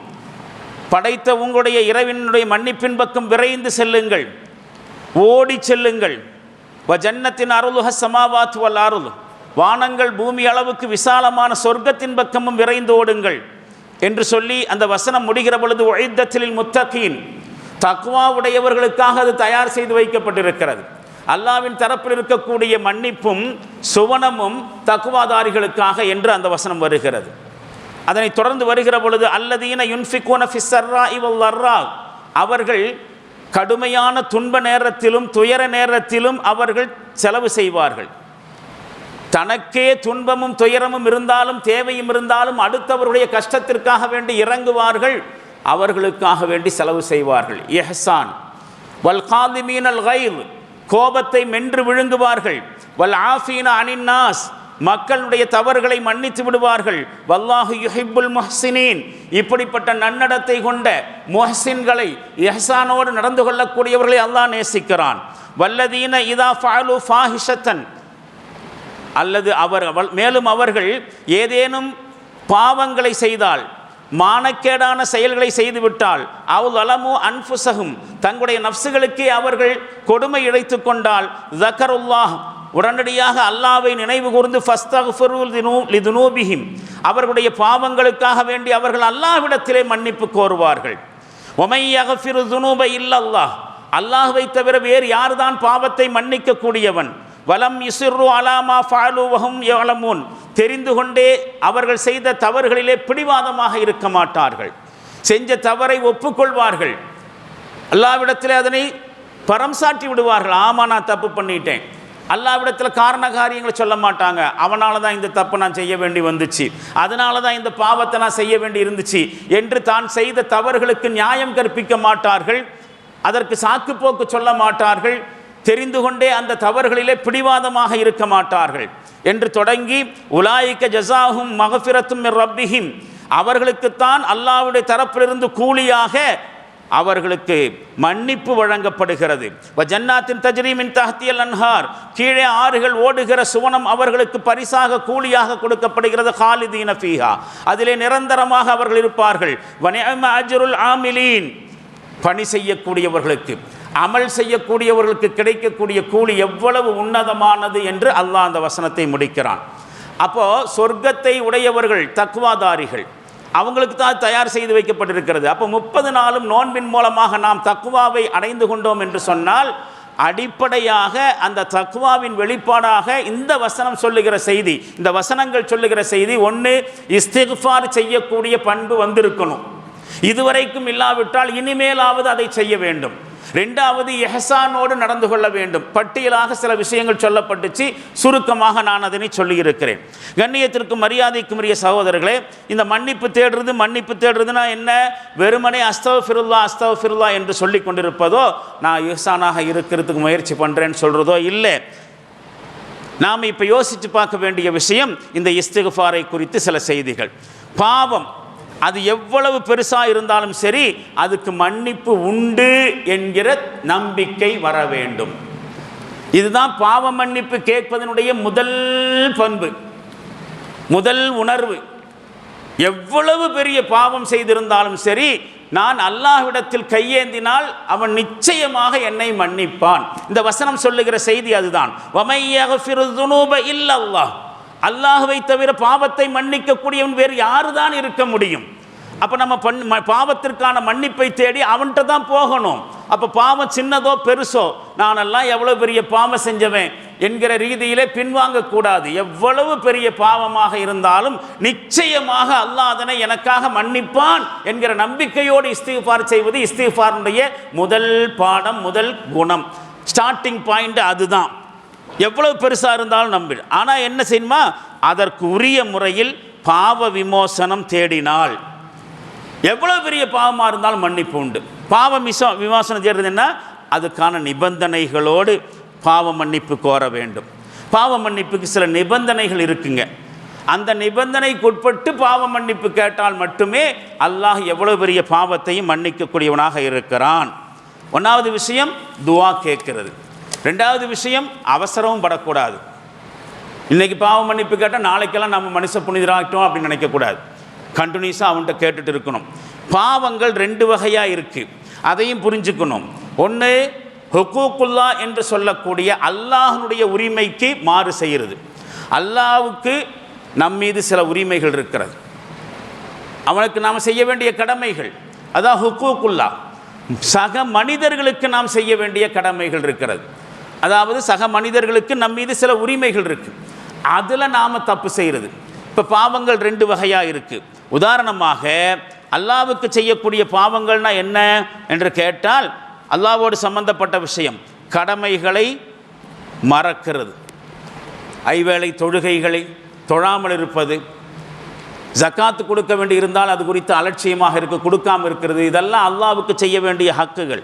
படைத்த உங்களுடைய இறைவனுடைய மன்னிப்பின் பக்கம் விரைந்து செல்லுங்கள், ஓடி செல்லுங்கள். வ ஜன்னத்தின் அருளுஹ ஸமாவாத்து வல் அர்து, வானங்கள் பூமி அளவுக்கு விசாலமான சொர்க்கத்தின் பக்கமும் விரைந்து ஓடுங்கள் என்று சொல்லி அந்த வசனம் முடிகிற பொழுது உஇத்தத்தில் முத்தகீன், தக்வா உடையவர்களுக்காக அது தயார் செய்து வைக்கப்பட்டிருக்கிறது. அல்லாவின் தரப்பில் இருக்கக்கூடிய மன்னிப்பும் சுவனமும் தக்வாதாரிகளுக்காக என்று அந்த வசனம் வருகிறது. அதனை தொடர்ந்து வருகிற பொழுது அல்லதீன யுன்ஃபிகூன ஃபிஸ் ஸர்ராஇ வல் ضர்ரா, அவர்கள் கடுமையான துன்ப நேரத்திலும் துயர நேரத்திலும் அவர்கள் செலவு செய்வார்கள். தனக்கே துன்பமும் துயரமும் இருந்தாலும் தேவையும் இருந்தாலும் அடுத்தவருடைய கஷ்டத்திற்காக வேண்டி இறங்குவார்கள், அவர்களுக்காக வேண்டி செலவு செய்வார்கள். இஹ்சான் வல் காதிமீனல் கைர், கோபத்தை மென்று விழுங்குவார்கள். வல் ஆஃபீன அனின் நாஸ், மக்களுடைய தவறுகளை மன்னித்து விடுவார்கள். வல்லாஹு யுஹிப்புல் முஹ்சினீன், இப்படிப்பட்ட நன்னடத்தை கொண்ட முஹ்சின்களை இஹ்சானோடு நடந்து கொள்ளக்கூடியவர்களை அல்லாஹ் நேசிக்கிறான். வல்லதீன இதா ஃபஅலு ஃபாஹிஷத்தன், அல்லது மேலும் அவர்கள் ஏதேனும் பாவங்களை செய்தால், மானக்கேடான செயல்களை செய்துவிட்டால், அவ் அலமு அன்ஃபுஸஹும், தங்களுடைய நஃப்ஸுகளுக்கே அவர்கள் கொடுமை இழைத்து கொண்டால், ஸக்கருல்லாஹ், உடனடியாக அல்லாஹ்வை நினைவு கூர்ந்து ஃபஸ்தக்ஃபிரு லிதுனூபிஹிம், அவர்களுடைய பாவங்களுக்காக வேண்டி அவர்கள் அல்லாஹ்விடத்திலே மன்னிப்பு கோருவார்கள். வமை யக்ஃபிரு ஸுனூப இல்லல்லாஹ், அல்லாஹ்வை தவிர வேறு யார்தான் பாவத்தை மன்னிக்க கூடியவன். வலம் யுசிர்ரு அலாமா ஃபஅலு வஹும் யஅலமூன், தெரிந்து கொண்டே அவர்கள் செய்த தவறுகளிலே பிடிவாதமாக இருக்க மாட்டார்கள். செஞ்ச தவறை ஒப்புக்கொள்வார்கள், அல்லாஹ்விடத்தில் அதனை பரம் சாட்டி விடுவார்கள். ஆமாம், நான் தப்பு பண்ணிட்டேன். அல்லாஹ்விடத்தில் காரண காரியங்களை சொல்ல மாட்டாங்க. அவனால தான் இந்த தப்பு நான் செய்ய வேண்டி வந்துச்சு, அதனால தான் இந்த பாவத்தை நான் செய்ய வேண்டி இருந்துச்சு என்று தான் செய்த தவறுகளுக்கு நியாயம் கற்பிக்க மாட்டார்கள், அதற்கு சாக்கு போக்கு சொல்ல மாட்டார்கள், தெரிந்து கொண்டே அந்த தவறுகளிலே பிடிவாதமாக இருக்க மாட்டார்கள் என்று தொடங்கி உலாயிக்க ஜஸாஹும் மக்ஃபிரத்தும் மிர் ரப்பிஹிம், அவர்களுக்குத்தான் அல்லாஹ்வுடைய தரப்பிலிருந்து கூலியாக அவர்களுக்கு மன்னிப்பு வழங்கப்படுகிறது. வ ஜன்னாத்தின் தஜ்ரி மின் தஹ்தியல் அன்ஹார், கீழே ஆறுகள் ஓடுகிற சுவனம் அவர்களுக்கு பரிசாக கூலியாக கொடுக்கப்படுகிறது. காலிதீன ஃபீஹா, அதிலே நிரந்தரமாக அவர்கள் இருப்பார்கள். வ நிஅம அஜ்ருல் ஆமிலீன், பணி செய்யக்கூடியவர்களுக்கு, அமல் செய்யக்கூடியவர்களுக்கு கிடைக்கக்கூடிய கூலி எவ்வளவு உன்னதமானது என்று அல்லாஹ் அந்த வசனத்தை முடிக்கிறான். அப்போ சொர்க்கத்தை உடையவர்கள் தக்வாதாரிகள், அவங்களுக்கு தான் தயார் செய்து வைக்கப்பட்டிருக்கிறது. அப்போ 30 நாளும் நோன்பின் மூலமாக நாம் தக்வாவை அடைந்து கொண்டோம் என்று சொன்னால் அடிப்படையாக அந்த தக்வாவின் வெளிப்பாடாக இந்த வசனம் சொல்லுகிற செய்தி, இந்த வசனங்கள் சொல்லுகிற செய்தி, ஒன்று இஸ்திக்ஃபார் செய்யக்கூடிய பண்பு வந்திருக்கணும், இதுவரைக்கும் இல்லாவிட்டால் இனிமேலாவது அதை செய்ய வேண்டும். 2வது இஹ்சானோடு நடந்து கொள்ள வேண்டும். பட்டியலாக சில விஷயங்கள் சொல்லப்பட்டுச்சு, சுருக்கமாக நான் அதனை சொல்லியிருக்கிறேன். கண்ணியத்திற்கும் மரியாதைக்கும் உரிய சகோதரர்களே, இந்த மன்னிப்பு தேடுறதுனா என்ன? வெறுமனே அஸ்தக்ஃபிருல்லாஹ் என்று சொல்லி கொண்டிருப்பதோ, நான் இஹ்சானாக இருக்கிறதுக்கு முயற்சி பண்ணுறேன்னு சொல்கிறதோ இல்லை. நாம் இப்போ யோசித்து பார்க்க வேண்டிய விஷயம் இந்த இஸ்திக்ஃபாரை குறித்து சில செய்திகள். பாவம் அது எவ்வளவு பெருசாக இருந்தாலும் சரி, அதுக்கு மன்னிப்பு உண்டு என்கிற நம்பிக்கை வர வேண்டும். இதுதான் பாவ மன்னிப்பு கேட்பதனுடைய முதல் பண்பு, முதல் உணர்வு. எவ்வளவு பெரிய பாவம் செய்திருந்தாலும் சரி, நான் அல்லாஹ்விடத்தில் கையேந்தினால் அவன் நிச்சயமாக என்னை மன்னிப்பான். இந்த வசனம் சொல்லுகிற செய்தி அதுதான். வமை யக்ஃபிரு ஸுனூப இல்லல்லாஹ், அல்லாஹ்வை தவிர பாவத்தை மன்னிக்கக்கூடியவன் வேறு யாரு தான் இருக்க முடியும்? அப்போ நம்ம பாவத்திற்கான மன்னிப்பை தேடி அவன்கிட்ட தான் போகணும். அப்போ பாவம் சின்னதோ பெருசோ, நானெல்லாம் எவ்வளோ பெரிய பாவம் செஞ்சவன், என்கிற ரீதியிலே பின்வாங்கக்கூடாது. எவ்வளவு பெரிய பாவமாக இருந்தாலும் நிச்சயமாக அல்லாஹ் அதனை எனக்காக மன்னிப்பான் என்கிற நம்பிக்கையோடு இஸ்திக்ஃபார் செய்வது இஸ்திக்ஃபாருடைய முதல் பாடம், முதல் குணம், ஸ்டார்டிங் பாயிண்ட் அதுதான். எவ்வளவு பெருசாக இருந்தாலும் நம்பிடு. ஆனால் என்ன செய்யணுமா, அதற்கு உரிய முறையில் பாவ விமோசனம் தேடினால் எவ்வளவு பெரிய பாவமாக இருந்தாலும் மன்னிப்பு உண்டு. பாவ விமோசனம் தேடுறது என்ன, அதுக்கான நிபந்தனைகளோடு பாவ மன்னிப்பு கோர வேண்டும். பாவ மன்னிப்புக்கு சில நிபந்தனைகள் இருக்குங்க. அந்த நிபந்தனைக்கு உட்பட்டு பாவ மன்னிப்பு கேட்டால் மட்டுமே அல்லாஹ் எவ்வளவு பெரிய பாவத்தையும் மன்னிக்கக்கூடியவனாக இருக்கிறான். ஒன்றாவது விஷயம் துவா கேட்கிறது. ரெண்டாவது விஷயம் அவசரமும் படக்கூடாது. இன்றைக்கி பாவ மன்னிப்பு கேட்டால் நாளைக்கெல்லாம் நம்ம மனுஷ புனிதராகிட்டோம் அப்படின்னு நினைக்கக்கூடாது. கண்டினியூஸாக அவன்கிட்ட கேட்டுட்டு இருக்கணும். பாவங்கள் ரெண்டு வகையாக இருக்குது, அதையும் புரிஞ்சுக்கணும். ஒன்று ஹுக்கூக்குல்லா என்று சொல்லக்கூடிய அல்லாஹ்னுடைய உரிமைக்கு மாறு செய்கிறது. அல்லாஹ்வுக்கு நம்மீது சில உரிமைகள் இருக்கிறது, அவனுக்கு நாம் செய்ய வேண்டிய கடமைகள், அதான் ஹுக்கூக்குல்லா. சக மனிதர்களுக்கு நாம் செய்ய வேண்டிய கடமைகள் இருக்கிறது, அதாவது சக மனிதர்களுக்கு நம்மீது சில உரிமைகள் இருக்குது, அதில் நாம் தப்பு செய்கிறது. இப்போ பாவங்கள் ரெண்டு வகையாக இருக்குது. உதாரணமாக அல்லாஹ்வுக்கு செய்யக்கூடிய பாவங்கள்னா என்ன என்று கேட்டால், அல்லாஹ்வோடு சம்பந்தப்பட்ட விஷயம், கடமைகளை மறக்கிறது, ஐவேளை தொழுகைகளை தொழாமல் இருப்பது, ஜக்காத்து கொடுக்க வேண்டி இருந்தால் அது குறித்து அலட்சியமாக இருக்க கொடுக்காமல் இருக்கிறது, இதெல்லாம் அல்லாஹ்வுக்கு செய்ய வேண்டிய ஹக்குகள்.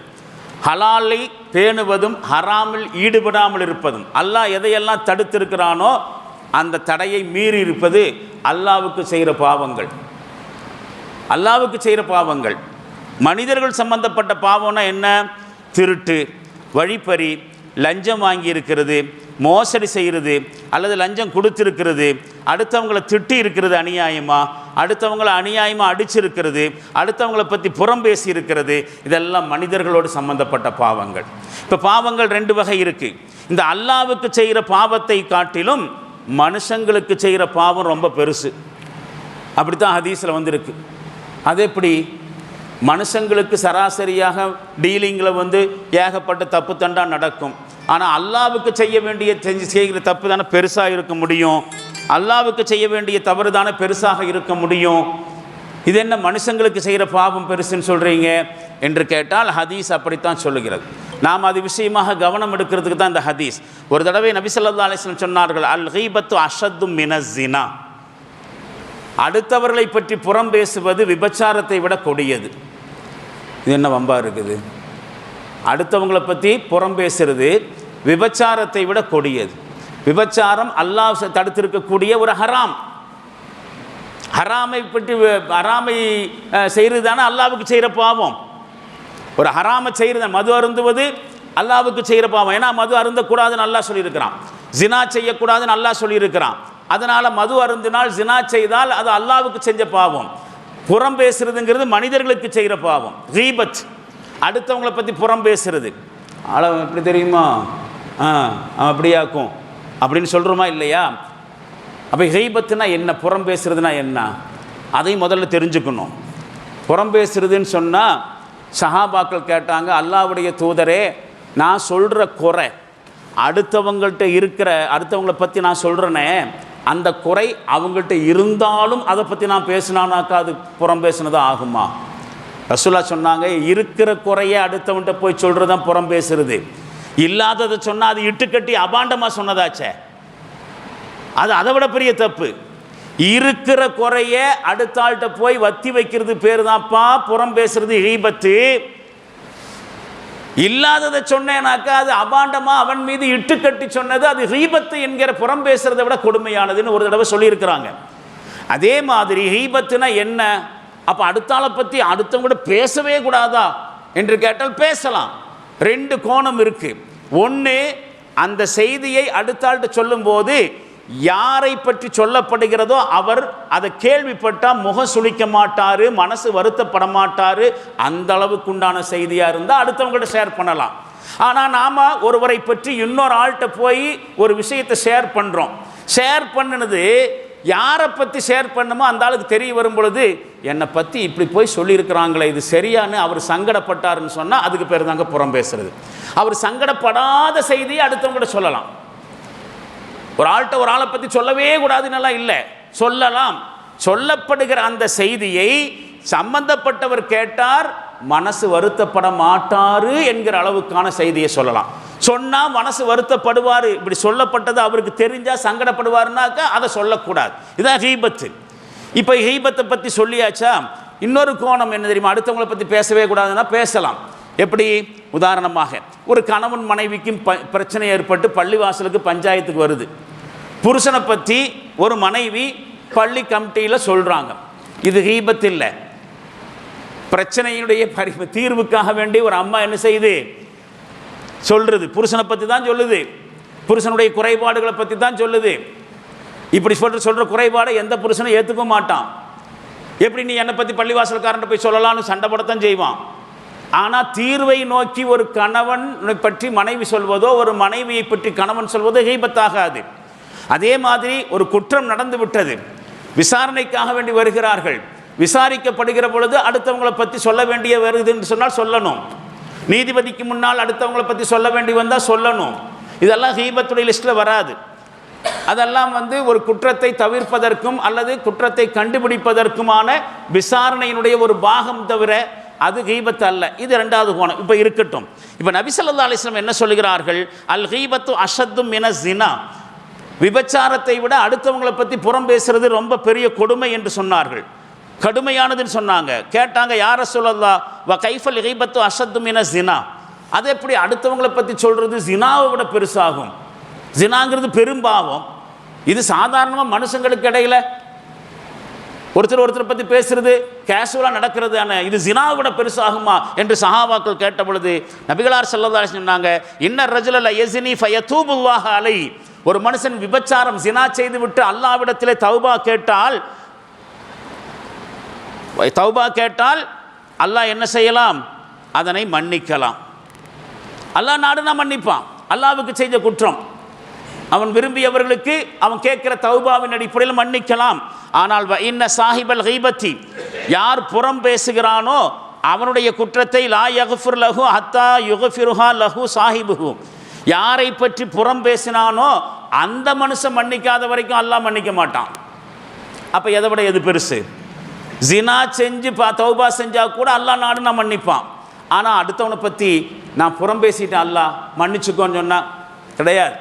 ஹலாலை பேணுவதும் ஹராமில் ஈடுபடாமல் இருப்பதும், அல்லாஹ் எதையெல்லாம் தடுத்திருக்கிறானோ அந்த தடையை மீறி இருப்பது அல்லாஹ்வுக்கு செய்கிற பாவங்கள். அல்லாஹ்வுக்கு செய்கிற பாவங்கள். மனிதர்கள் சம்பந்தப்பட்ட பாவம்னா என்ன, திருட்டு, வழிப்பறி, லஞ்சம் வாங்கி இருக்கிறது, மோசடி செய்கிறது, அல்லது லஞ்சம் கொடுத்துருக்கிறது, அடுத்தவங்களை திட்டி இருக்கிறது அநியாயமாக, அடுத்தவங்களை அநியாயமாக அடிச்சிருக்கிறது, அடுத்தவங்களை பற்றி புறம் பேசி இருக்கிறது, இதெல்லாம் மனிதர்களோடு சம்பந்தப்பட்ட பாவங்கள். இப்போ பாவங்கள் ரெண்டு வகை இருக்குது. இந்த அல்லாஹ்வுக்கு செய்கிற பாவத்தை காட்டிலும் மனுஷங்களுக்கு செய்கிற பாவம் ரொம்ப பெருசு. அப்படித்தான் ஹதீஸில் வந்திருக்கு. அது எப்படி, மனுஷங்களுக்கு சராசரியாக டீலிங்கில் ஏகப்பட்ட தப்பு தண்டா நடக்கும். ஆனால் அல்லாஹ்வுக்கு செய்ய வேண்டிய செய்கிற தப்பு தானே பெருசாக இருக்க முடியும், அல்லாஹ்வுக்கு செய்ய வேண்டிய தவறு தானே பெருசாக இருக்க முடியும். இது என்ன மனுஷங்களுக்கு செய்கிற பாவம் பெருசுன்னு சொல்கிறீங்க என்று கேட்டால் ஹதீஸ் அப்படித்தான் சொல்லுகிறது. நாம் அது விஷயமாக கவனம் எடுக்கிறதுக்கு தான் இந்த ஹதீஸ். ஒரு தடவை நபி ஸல்லல்லாஹு அலைஹி வஸல்லம் சொன்னார்கள், அல் கீபத்து அஷத்து மினஸ் ஸினா, அடுத்தவர்களை பற்றி புறம் பேசுவது விபச்சாரத்தை விட கொடியது. இது என்ன வம்பா இருக்குது, அடுத்தவங்களை பற்றி புறம் பேசுறது விபச்சாரத்தை விட கொடியது. விபச்சாரம் அல்லாஹ் தடுத்திருக்கக்கூடிய ஒரு ஹராம். ஹராமை பற்றி ஹராமை செய்கிறது தானே அல்லாஹ்வுக்கு செய்கிற பாவம். ஒரு ஹராமை செய்கிறது, மது அருந்துவது அல்லாஹ்வுக்கு செய்கிற பாவம். ஏன்னா மது அருந்தக்கூடாதுன்னு அல்லாஹ் சொல்லியிருக்கிறான், ஜினா செய்யக்கூடாதுன்னு அல்லாஹ் சொல்லியிருக்கிறான். அதனால் மது அருந்தினால் ஜினா செய்தால் அது அல்லாஹ்வுக்கு செஞ்ச பாவம். புறம் பேசுறதுங்கிறது மனிதர்களுக்கு செய்கிற பாவம். கீபத், அடுத்தவங்களை பற்றி புறம் பேசுறது. அளவு எப்படி தெரியுமா, அவன் அப்படியாக்கும் அப்படின்னு சொல்கிறோமா இல்லையா? அப்போ கீபத்துனா என்ன, புறம் பேசுறதுனா என்ன, அதையும் முதல்ல தெரிஞ்சுக்கணும். புறம் பேசுறதுன்னு சொன்னால் சஹாபாக்கள் கேட்டாங்க, அல்லாஹ்வுடைய தூதரே, நான் சொல்கிற குறை அடுத்தவங்கள்ட்ட இருக்கிற, அடுத்தவங்களை பற்றி நான் சொல்கிறேனே அந்த குறை அவங்கள்ட்ட இருந்தாலும் அதை பற்றி நான் பேசினானாக்கா அது புறம் பேசுனது ஆகுமா? ரசூலுல்லாஹ் சொன்னாங்க, இருக்கிற குறையை அடுத்தவன்கிட்ட போய் சொல்கிறது தான் புறம் பேசுறது. இல்லாததை சொன்னால் அது இட்டுக்கட்டி அபாண்டமாக சொன்னதாச்சே, அது அதை விட பெரிய தப்பு. இருக்கிற குறைய அடுத்த ஆள்கிட்ட போய் வத்தி வைக்கிறது பேர் தான்ப்பா புறம் பேசுறது, கீபத்து. இல்லாததை சொன்னேனாக்கா அது அபாண்டமாக அவன் மீது இட்டுக்கட்டி சொன்னது, அது கீபத்து என்கிற புறம் பேசுறதை விட கொடுமையானதுன்னு ஒரு தடவை சொல்லியிருக்கிறாங்க. அதே மாதிரி கீபத்துனா என்ன, அப்போ அடுத்தாளை பற்றி அடுத்தவங்க கூட பேசவே கூடாதா என்று கேட்டால் பேசலாம். ரெண்டு கோணம் இருக்குது. ஒன்று, அந்த செய்தியை அடுத்தாள்கிட்ட சொல்லும்போது யாரை பற்றி சொல்லப்படுகிறதோ அவர் அதை கேள்விப்பட்டால் முகம் சுளிக்க மாட்டார், மனசு வருத்தப்பட மாட்டார். அந்த அளவுக்கு உண்டான செய்தியாக இருந்தால் அடுத்தவங்கள்ட்ட ஷேர் பண்ணலாம். ஆனால் நாம் ஒருவரை பற்றி இன்னொரு ஆள்கிட்ட போய் ஒரு விஷயத்தை ஷேர் பண்ணுறோம். ஷேர் பண்ணினது யாரை பற்றி ஷேர் பண்ணுமோ அந்த ஆளுக்கு தெரிய வரும் பொழுது, என்னை பற்றி இப்படி போய் சொல்லியிருக்கிறாங்களே இது சரியானு அவர் சங்கடப்பட்டாருன்னு சொன்னால் அதுக்கு பேர் தாங்க புறம் பேசுறது. அவர் சங்கடப்படாத செய்தியை அடுத்தவங்கள்ட்ட சொல்லலாம். ஒரு ஆளை பற்றி சொல்லவே கூடாதுன்னெல்லாம் இல்லை, சொல்லலாம். சொல்லப்படுகிற அந்த செய்தியை சம்பந்தப்பட்டவர் கேட்டார், மனசு வருத்தப்பட மாட்டாரு என்கிற அளவுக்கான செய்தியை சொல்லலாம். சொன்னால் மனசு வருத்தப்படுவார், இப்படி சொல்லப்பட்டது அவருக்கு தெரிஞ்சால் சங்கடப்படுவாருனாக்கா அதை சொல்லக்கூடாது. இதுதான் ஹீபத்து. இப்போ ஹீபத்தை பற்றி சொல்லியாச்சா, இன்னொரு கோணம் என்ன தெரியுமா, அடுத்தவங்களை பற்றி பேசவே கூடாதுன்னா பேசலாம். எப்படி? உதாரணமாக ஒரு கணவன் மனைவிக்கும் பிரச்சனை ஏற்பட்டு பள்ளிவாசலுக்கு பஞ்சாயத்துக்கு வருது. புருஷனை பற்றி ஒரு மனைவி பள்ளி கமிட்டியில் சொல்கிறாங்க. இது ஹீபத் இல்லை. பிரச்சனையுடைய தீர்வுக்காக வேண்டி ஒரு அம்மா என்ன செய்யுது, சொல்கிறது புருஷனை பற்றி தான் சொல்லுது, புருஷனுடைய குறைபாடுகளை பற்றி தான் சொல்லுது. இப்படி சொல்கிற குறைபாடை எந்த புருஷனும் ஏற்றுக்க மாட்டான். எப்படி நீ என்னை பற்றி பள்ளிவாசல்காரன் போய் சொல்லலாம்னு சண்டை போடத்தான் செய்வான். ஆனால் தீர்வை நோக்கி ஒரு கணவன் பற்றி மனைவி சொல்வதோ ஒரு மனைவியை பற்றி கணவன் சொல்வதோ ஹீபத்தாகாது. அதே மாதிரி ஒரு குற்றம் நடந்து விட்டது, விசாரணைக்காக வேண்டி வருகிறார்கள், விசாரிக்கப்படுகிற பொழுது அடுத்தவங்களை பற்றி சொல்ல வேண்டிய வருது என்று சொன்னால் சொல்லணும். நீதிபதிக்கு முன்னால் அடுத்தவங்களை பற்றி சொல்ல வேண்டி வந்தால் சொல்லணும். இதெல்லாம் ஹீபத்துடைய லிஸ்ட்டில் வராது. அதெல்லாம் ஒரு குற்றத்தை தவிர்ப்பதற்கும் அல்லது குற்றத்தை கண்டுபிடிப்பதற்குமான விசாரணையினுடைய ஒரு பாகம் தவிர அது ஹீபத் அல்ல. இது இரண்டாவது கோணம். இப்போ இருக்கட்டும். இப்போ நபி ஸல்லல்லாஹு அலைஹி வஸல்லம் என்ன சொல்கிறார்கள், அல் ஹீபத்து அஷத்து மின ஸினா, விபச்சாரத்தை விட அடுத்தவங்களை பற்றி புறம் பேசுறது ரொம்ப பெரிய கொடுமை என்று சொன்னார்கள், கடுமையானதுன்னு சொன்னாங்க. கேட்டாங்க, யார் ரசூலல்லாஹ் வ கைஃபல் ஹீபத்து அஷத்து மின ஸினா, அது எப்படி அடுத்தவங்களை பற்றி சொல்கிறது ஜினாவை விட பெருசாகும்? ஜினாங்கிறது பெரும்பாவம். இது சாதாரணமாக மனுஷங்களுக்கு இடையில ஒருத்தர் பற்றி பேசுறது கேஷுவலாக நடக்கிறது, ஆனால் இது ஜினாவை விட பெருசாகுமா என்று சஹாபாக்கள் கேட்ட பொழுது நபிகளார் ஸல்லல்லாஹு அலைஹி வஸல்லம் சொன்னாங்க, இன்ன ரஜுல ல யஸ்னி ஃபயதூபுல்லாஹ அலைஹி, ஒரு மனுஷன் விபச்சாரம் ஜினா செய்து விட்டு அல்லாஹ்விடத்திலே தௌபா கேட்டால் அல்லாஹ் என்ன செய்யலாம், அதனை மன்னிக்கலாம். அல்லாஹ் நாடுனா மன்னிப்பான். அல்லாஹ்வுக்கு செய்த குற்றம் அவன் விரும்பியவர்களுக்கு அவன் கேட்கிற தௌபாவின் அடிப்படையில் மன்னிக்கலாம். ஆனால் இன்ன சாஹிபல் ஹீபத்தி, யார் புறம் பேசுகிறானோ அவனுடைய குற்றத்தை லா யக்ஃபிர் லஹு ஹத்தா யுக்ஃபிருஹா லஹு சாஹிபுஹு, யாரை பற்றி புறம் பேசினானோ அந்த மனுஷன் மன்னிக்காத வரைக்கும் அல்லாஹ் மன்னிக்க மாட்டான். அப்போ எதை விட எது பெருசு? ஜினா செஞ்சு தௌபா செஞ்சால் கூட அல்லாஹ் நாடுனா மன்னிப்பான். ஆனால் அடுத்தவனை பற்றி நான் புறம் பேசிட்டேன் அல்லாஹ் மன்னிச்சுக்கோன்னு சொன்னால் கிடையாது.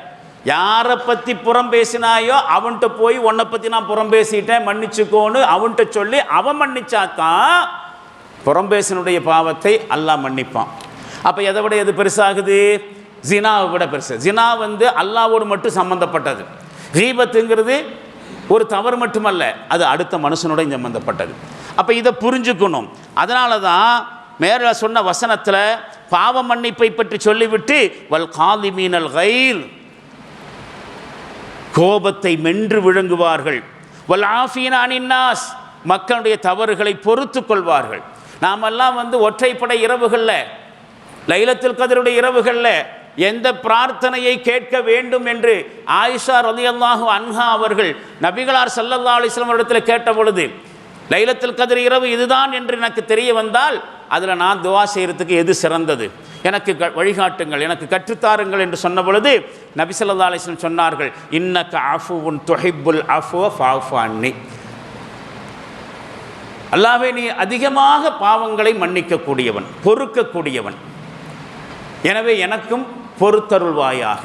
யாரை பற்றி புறம் பேசினாயோ அவன்கிட்ட போய் உன்னை பற்றி நான் புறம் பேசிட்டேன் மன்னிச்சுக்கோன்னு அவன்கிட்ட சொல்லி அவன் மன்னிச்சாத்தான் புறம் பேசினுடைய பாவத்தை அல்லாஹ் மன்னிப்பான். அப்போ எதை விட எது பெருசாகுது? ஜினாவை விட பெருசு. ஜினா அல்லாஹ்வோடு மட்டும் சம்பந்தப்பட்டது. கீபத்துங்கிறது ஒரு தவறு மட்டுமல்ல, அது அடுத்த மனுஷனோட சம்பந்தப்பட்டது. அப்போ இதை புரிஞ்சுக்கணும். அதனால தான் மேலே சொன்ன வசனத்தில் பாவ மன்னிப்பை பற்றி சொல்லிவிட்டு வல் காலிமீனல் கைல், கோபத்தை மென்று விழுங்குவார்கள், வல் ஆஃபீனா அனின் நாஸ், மக்களுடைய தவறுகளை பொறுத்து கொள்வார்கள். நாமெல்லாம் ஒற்றைப்படை இரவுகளில், லைலத்துல் கத்ருடைய இரவுகளில் எந்த பிரார்த்தனையை கேட்க வேண்டும் என்று ஆயிஷா ரலியல்லாஹு அன்ஹா அவர்கள் நபிகளார் ஸல்லல்லாஹு அலைஹி வஸல்லம் இடத்தில் கேட்ட பொழுது, லைலத்துல் கத்ர் இரவு இதுதான் என்று எனக்கு தெரிய வந்தால் அதில் நான் துவா செய்கிறதுக்கு எது சிறந்தது, எனக்கு வழிகாட்டுங்கள், எனக்கு கற்றுத்தாருங்கள் என்று சொன்ன பொழுது நபி ஸல்லல்லாஹு அலைஹி வஸல்லம் சொன்னார்கள், இன்னக அஃபுவுன் துஹிப்புல் அஃப்வ ஃபஅஃபு அன்னி, அல்லாஹ்வே நீ அதிகமாக பாவங்களை மன்னிக்கக்கூடியவன், பொறுக்கக்கூடியவன், எனவே எனக்கும் பொறுத்தருள்வாயாக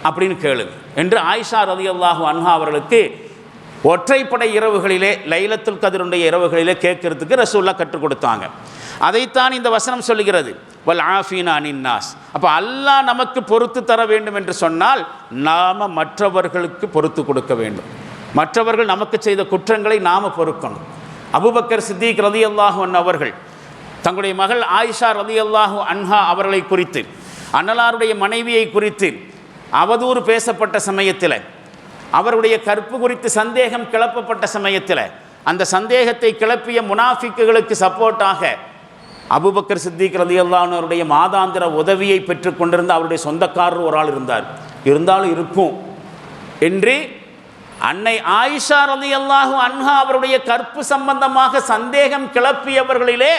அப்படின்னு கேளு என்று ஆயிஷா ரலியல்லாஹு அன்ஹா அவர்களுக்கு ஒற்றைப்படை இரவுகளிலே, லைலத்துல் கத்ருடைய இரவுகளிலே கேட்கறதுக்கு ரசூலுல்லாஹ் கற்றுக் கொடுத்தாங்க. அதைத்தான் இந்த வசனம் சொல்லுகிறது, வல் ஆஃபீனா அனின் நாஸ். அப்போ அல்லாஹ் நமக்கு பொறுத்து தர வேண்டும் என்று சொன்னால் நாம் மற்றவர்களுக்கு பொறுத்து கொடுக்க வேண்டும். மற்றவர்கள் நமக்கு செய்த குற்றங்களை நாம் பொறுக்கணும். அபூபக்கர் சித்திக் ரலியல்லாஹு அன்ஹு அவர்கள் தங்களுடைய மகள் ஆயிஷா ரலியல்லாஹு அன்ஹா அவர்களை குறித்து, அன்னலாருடைய மனைவியை குறித்து அவதூறு பேசப்பட்ட சமயத்தில், அவருடைய கற்பு குறித்து சந்தேகம் கிளப்பப்பட்ட சமயத்தில், அந்த சந்தேகத்தை கிளப்பிய முனாஃபிக்குகளுக்கு சப்போர்ட்டாக அபூபக்கர் சித்திக் ரலியல்லாஹு அன்ஹு அவருடைய மாதாந்திர உதவியை பெற்று கொண்டிருந்த அவருடைய சொந்தக்காரர் ஒரு ஆள் இருந்தாலும் இருக்கும் என்று அன்னை ஆயிஷா ரலியல்லாஹு அன்ஹா அவருடைய கற்பு சம்பந்தமாக சந்தேகம் கிளப்பியவர்களிலே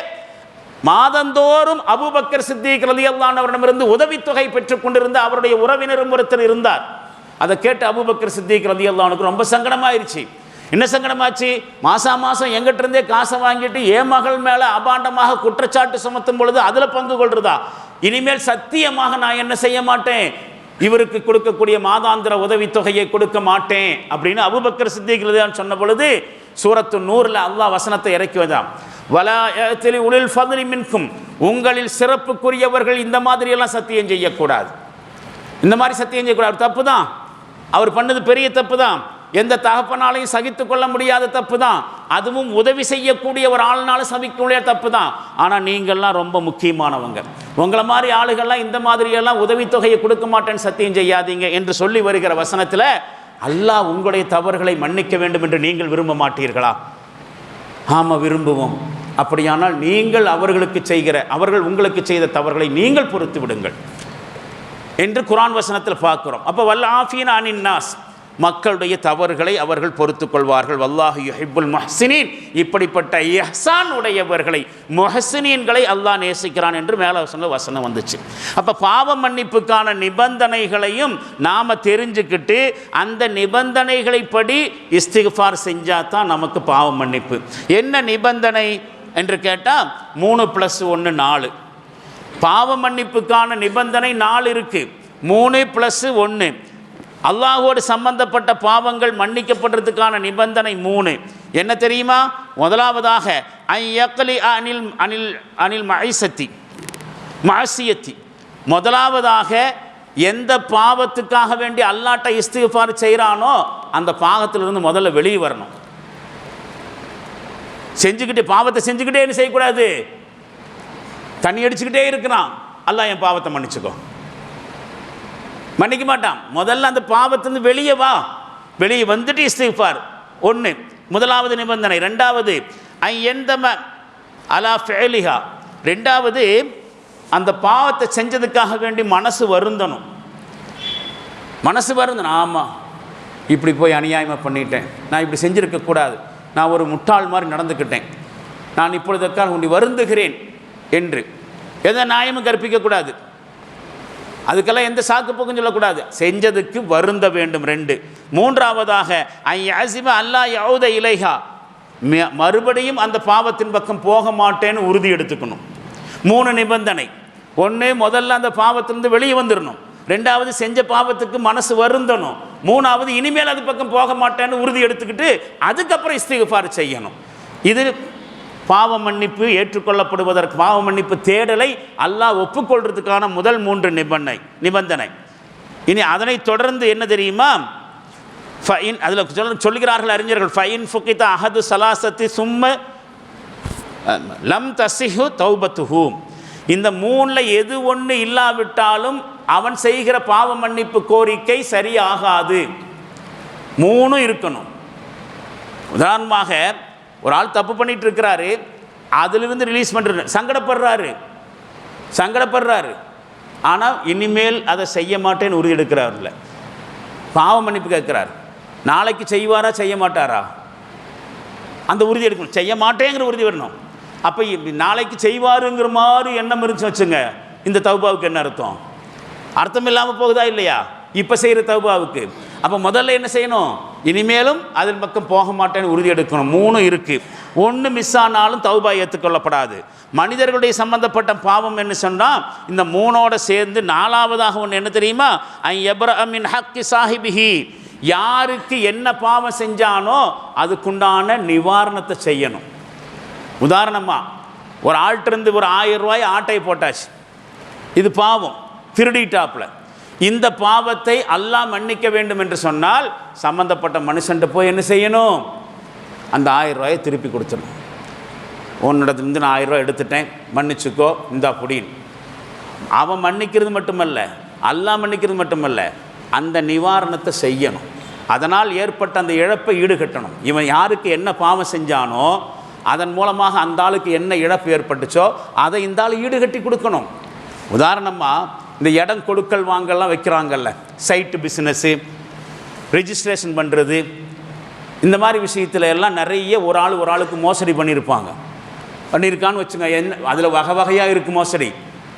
மாதந்தோறும் அபூபக்கர் சித்திக் ரலியல்லாஹு அன்ஹு அவரிடமிருந்து உதவித்தொகை பெற்றுக் கொண்டிருந்த அவருடைய உறவினரும் ஒருத்தர் இருந்தார். அதை கேட்டு அபூபக்கர் சித்திக் ரலியல்லாஹு அன்ஹு ரொம்ப சங்கடமாயிருச்சு. என்ன சங்கடமாச்சு? மாதம் எங்கிட்ட இருந்தே காசை வாங்கிட்டு என் மகள் மேலே அபாண்டமாக குற்றச்சாட்டு சுமத்தும் பொழுது அதில் பங்கு கொள்றதா? இனிமேல் சத்தியமாக நான் என்ன செய்ய மாட்டேன், இவருக்கு கொடுக்கக்கூடிய மாதாந்திர உதவித்தொகையை கொடுக்க மாட்டேன் அப்படின்னு அபூபக்கர் சித்திக் ரலியல்லாஹு அன்ஹு சொன்ன பொழுது சூரத்து நூறில் அல்லாஹ் வசனத்தை இறக்கி வந்தான். வலா யஅ்தலி உலில் ஃபத்லி மின்கும், உங்களில் சிறப்புக்குரியவர்கள் இந்த மாதிரியெல்லாம் சத்தியம் செய்யக்கூடாது. இந்த மாதிரி சத்தியம் செய்யக்கூடாது, தப்பு தான். அவர் பண்ணது பெரிய தப்பு தான். எந்த தகப்பனாலையும் சகித்து கொள்ள முடியாத தப்பு தான். அதுவும் உதவி செய்யக்கூடிய ஒரு ஆள்னாலும் சகிக்கக்கூடிய தப்பு தான். ஆனால் நீங்கள்லாம் ரொம்ப முக்கியமானவங்க, உங்களை மாதிரி ஆளுகள்லாம் இந்த மாதிரியெல்லாம் உதவித்தொகையை கொடுக்க மாட்டேன்னு சத்தியம் செய்யாதீங்க என்று சொல்லி வருகிற வசனத்தில் அல்லாஹ் உங்களுடைய தவறுகளை மன்னிக்க வேண்டும் என்று நீங்கள் விரும்ப மாட்டீர்களா? ஆமாம், விரும்புவோம். அப்படியானால் நீங்கள் அவர்கள் உங்களுக்கு செய்த தவறுகளை நீங்கள் பொறுத்து விடுங்கள் என்று குர்ஆன் வசனத்தில் பார்க்கிறோம். அப்போ வல் ஆஃபீன அனின் நாஸ், மக்களுடைய தவறுகளை அவர்கள் பொறுத்து கொள்வார்கள். வல்லாஹு யுஹிப்புல் முஹ்சினீன், இப்படிப்பட்ட இஹ்சான் உடையவர்களை, முஹ்சினீன்களை அல்லாஹ் நேசிக்கிறான் என்று மேலே வசனம் வந்துச்சு. அப்போ பாவ மன்னிப்புக்கான நிபந்தனைகளையும் நாம் தெரிஞ்சுக்கிட்டு அந்த நிபந்தனைகளை படி இஸ்திக்ஃபார் செஞ்சால் தான் நமக்கு பாவ மன்னிப்பு. என்ன நிபந்தனை என்று கேட்டால் 3 + 1 4. பாவ மன்னிப்புக்கான நிபந்தனை 4 இருக்குது. 3 + 1. அல்லாஹோடு சம்பந்தப்பட்ட பாவங்கள் மன்னிக்கப்படுறதுக்கான நிபந்தனை 3. என்ன தெரியுமா? முதலாவதாக ஐயக்லி அனில் அனில் அனில் மஅசியத்தி, முதலாவதாக எந்த பாவத்துக்காக வேண்டி அல்லாஹ்ட்ட இஸ்திக்ஃபார் செய்கிறானோ அந்த பாவத்திலிருந்து முதல்ல வெளியே வரணும். பாவத்தை செஞ்சுக்கிட்டே என்ன செய்யக்கூடாது, தண்ணி அடிச்சுக்கிட்டே இருக்கிறான், அல்லாஹ் என் பாவத்தை மன்னிச்சுக்கோ, மன்னிக்க மாட்டான். முதல்ல அந்த பாவத்திலிருந்து வெளியே வந்துட்டு இஸ்திக்ஃபார். 1 முதலாவது நிபந்தனை. 2வது ஐயந்தம அலா ஃபஅலிஹா, 2வது அந்த பாவத்தை செஞ்சதுக்காக வேண்டி மனசு வருந்தணும். ஆமாம், இப்படி போய் அநியாயமாக பண்ணிட்டேன், நான் இப்படி செஞ்சுருக்கக்கூடாது, நான் ஒரு முட்டாள் மாதிரி நடந்துக்கிட்டேன், நான் இப்பொழுதுக்காக உன்னை வருந்துகிறேன் என்று எந்த நியாயமும் கற்பிக்கக்கூடாது. அதுக்கெல்லாம் எந்த சாக்கு போக்கும் சொல்லக்கூடாது, செஞ்சதுக்கு வருந்த வேண்டும். 2 மூன்றாவதாக ஐயஸிம அல்லா யஊத இலைஹா, மறுபடியும் அந்த பாவத்தின் பக்கம் போக மாட்டேன்னு உறுதி எடுத்துக்கணும். 3 நிபந்தனை. 1 முதல்ல அந்த பாவத்திலிருந்து வெளியே வந்துடணும். 2வது செஞ்ச பாவத்துக்கு மனசு வருந்தணும். 3வது இனிமேல் அது பக்கம் போக மாட்டேன்னு உறுதி எடுத்துக்கிட்டு அதுக்கப்புறம் இஸ்திக்ஃபார் செய்யணும். இது பாவ மன்னிப்பு ஏற்றுக்கொள்ளப்படுவதற்கு, பாவ மன்னிப்பு தேடலை அல்லாஹ் ஒப்புக்கொள்றதுக்கான முதல் 3 நிபந்தனை. இனி அதனை தொடர்ந்து என்ன தெரியுமா? ஃபைன், அதில் சொல்லுகிறார்கள் அறிஞர்கள், ஃபைன் ஃபுகித அஹது சலாசத்தி சும்ம லம் தசிஹு தௌபத்துஹு, இந்த 3ல் எது ஒன்று இல்லாவிட்டாலும் அவன் செய்கிற பாவ மன்னிப்பு கோரிக்கை சரியாகாது. 3 இருக்கணும். உதாரணமாக ஒரு ஆள் தப்பு பண்ணிட்டு இருக்கிறாரு, அதிலிருந்து ரிலீஸ் பண்ணுறது, சங்கடப்படுறாரு, ஆனால் இனிமேல் அதை செய்ய மாட்டேன்னு உறுதி எடுக்கிறார்ல, பாவ மன்னிப்பு கேட்குறாரு. நாளைக்கு செய்வாரா செய்ய மாட்டாரா அந்த உறுதி எடுக்கணும். செய்ய மாட்டேங்கிற உறுதி வரணும். அப்போ நாளைக்கு செய்வாருங்கிற மாதிரி எண்ணம் இருந்துச்சு வச்சுங்க, இந்த தௌபாவுக்கு என்ன அர்த்தம்? அர்த்தம் இல்லாமல் போகுதா இல்லையா இப்போ செய்கிற தௌபாவுக்கு? அப்போ முதல்ல என்ன செய்யணும்? இனிமேலும் அதன் பக்கம் போக மாட்டேன்னு உறுதி எடுக்கணும். 3 இருக்குது. 1 மிஸ் ஆனாலும் தௌபா ஏற்றுக்கொள்ளப்படாது. மனிதர்களுடைய சம்பந்தப்பட்ட பாவம் என்ன சொன்னால் இந்த 3ஓட சேர்ந்து 4வதாக ஒன்று என்ன தெரியுமா? ஐயப்ரமின் ஹக்கி சாஹிபிஹி, யாருக்கு என்ன பாவம் செஞ்சானோ அதுக்குண்டான நிவாரணத்தை செய்யணும். உதாரணமாக ஒரு ஆள்கிட்டருந்து ஒரு 1000 ரூபாய் ஆட்டை போட்டாச்சு, இது பாவம், திருடிட்டாப்பில். இந்த பாவத்தை அல்லாஹ் மன்னிக்க வேண்டும் என்று சொன்னால் சம்பந்தப்பட்ட மனுஷன்ட்டு போய் என்ன செய்யணும்? அந்த 1000 ரூபாயை திருப்பி கொடுத்துடணும். உன்னிடத்துலேருந்து நான் 1000 ரூபாய் எடுத்துட்டேன், மன்னிச்சுக்கோ, இந்தா புடின்னு. அவன் மன்னிக்கிறது மட்டுமல்ல, அல்லாஹ் மன்னிக்கிறது மட்டுமல்ல, அந்த நிவாரணத்தை செய்யணும். அதனால் ஏற்பட்ட அந்த இழப்பை ஈடுகட்டணும். இவன் யாருக்கு என்ன பாவம் செஞ்சானோ அதன் மூலமாக அந்த ஆளுக்கு என்ன இழப்பு ஏற்பட்டுச்சோ அதை இந்த ஆள் ஈடுகட்டி கொடுக்கணும். உதாரணமாக இந்த இடம் கொடுக்கல் வாங்கலாம் வைக்கிறாங்கல்ல, சைட்டு பிஸ்னஸ்ஸு, ரெஜிஸ்ட்ரேஷன் பண்ணுறது, இந்த மாதிரி விஷயத்தில் எல்லாம் நிறைய ஒரு ஆளுக்கு மோசடி பண்ணியிருக்கான்னு வச்சுங்க. அதில் வகையாக இருக்குது மோசடி,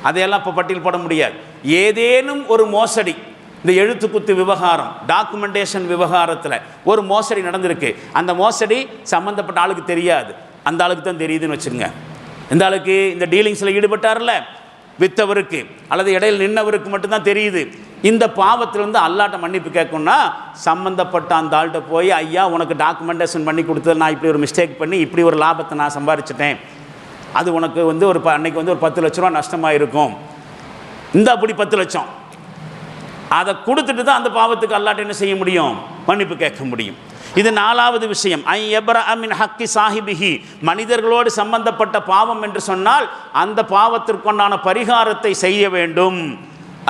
அதையெல்லாம் இப்போ பட்டியல் போட முடியாது. ஏதேனும் ஒரு மோசடி இந்த எழுத்துக்குத்து விவகாரம், டாக்குமெண்டேஷன் விவகாரத்தில் ஒரு மோசடி நடந்திருக்கு. அந்த மோசடி சம்மந்தப்பட்ட ஆளுக்கு தெரியாது, அந்த ஆளுக்கு தான் தெரியுதுன்னு வச்சுக்கோங்க. இந்த ஆளுக்கு இந்த டீலிங்ஸில் ஈடுபட்டார்ல வித்தவருக்கு அல்லது இடையில் நின்னவருக்கு மட்டும்தான் தெரியுது. இந்த பாவத்திலிருந்து அல்லாட்ட மன்னிப்பு கேட்கணும்னா சம்மந்தப்பட்ட அந்த ஆள்கிட்ட போய், ஐயா உனக்கு டாக்குமெண்டேஷன் பண்ணி கொடுத்தது நான் இப்படி ஒரு மிஸ்டேக் பண்ணி இப்படி ஒரு லாபத்தை நான் சம்பாதிச்சிட்டேன், அது உனக்கு வந்து ஒரு அன்னைக்கு வந்து ஒரு 10 லட்ச ரூபா நஷ்டமாக இருக்கும், இந்த அப்படி 10 லட்சம் அதை கொடுத்துட்டு தான் அந்த பாவத்துக்கு அல்லாட்ட என்ன செய்ய முடியும், மன்னிப்பு கேட்க முடியும். இது 4வது விஷயம். ஐ எப்ரா மின் ஹக்கி சாஹிபிஹி, மனிதர்களோடு சம்பந்தப்பட்ட பாவம் என்று சொன்னால் அந்த பாவத்திற்குண்டான பரிகாரத்தை செய்ய வேண்டும்.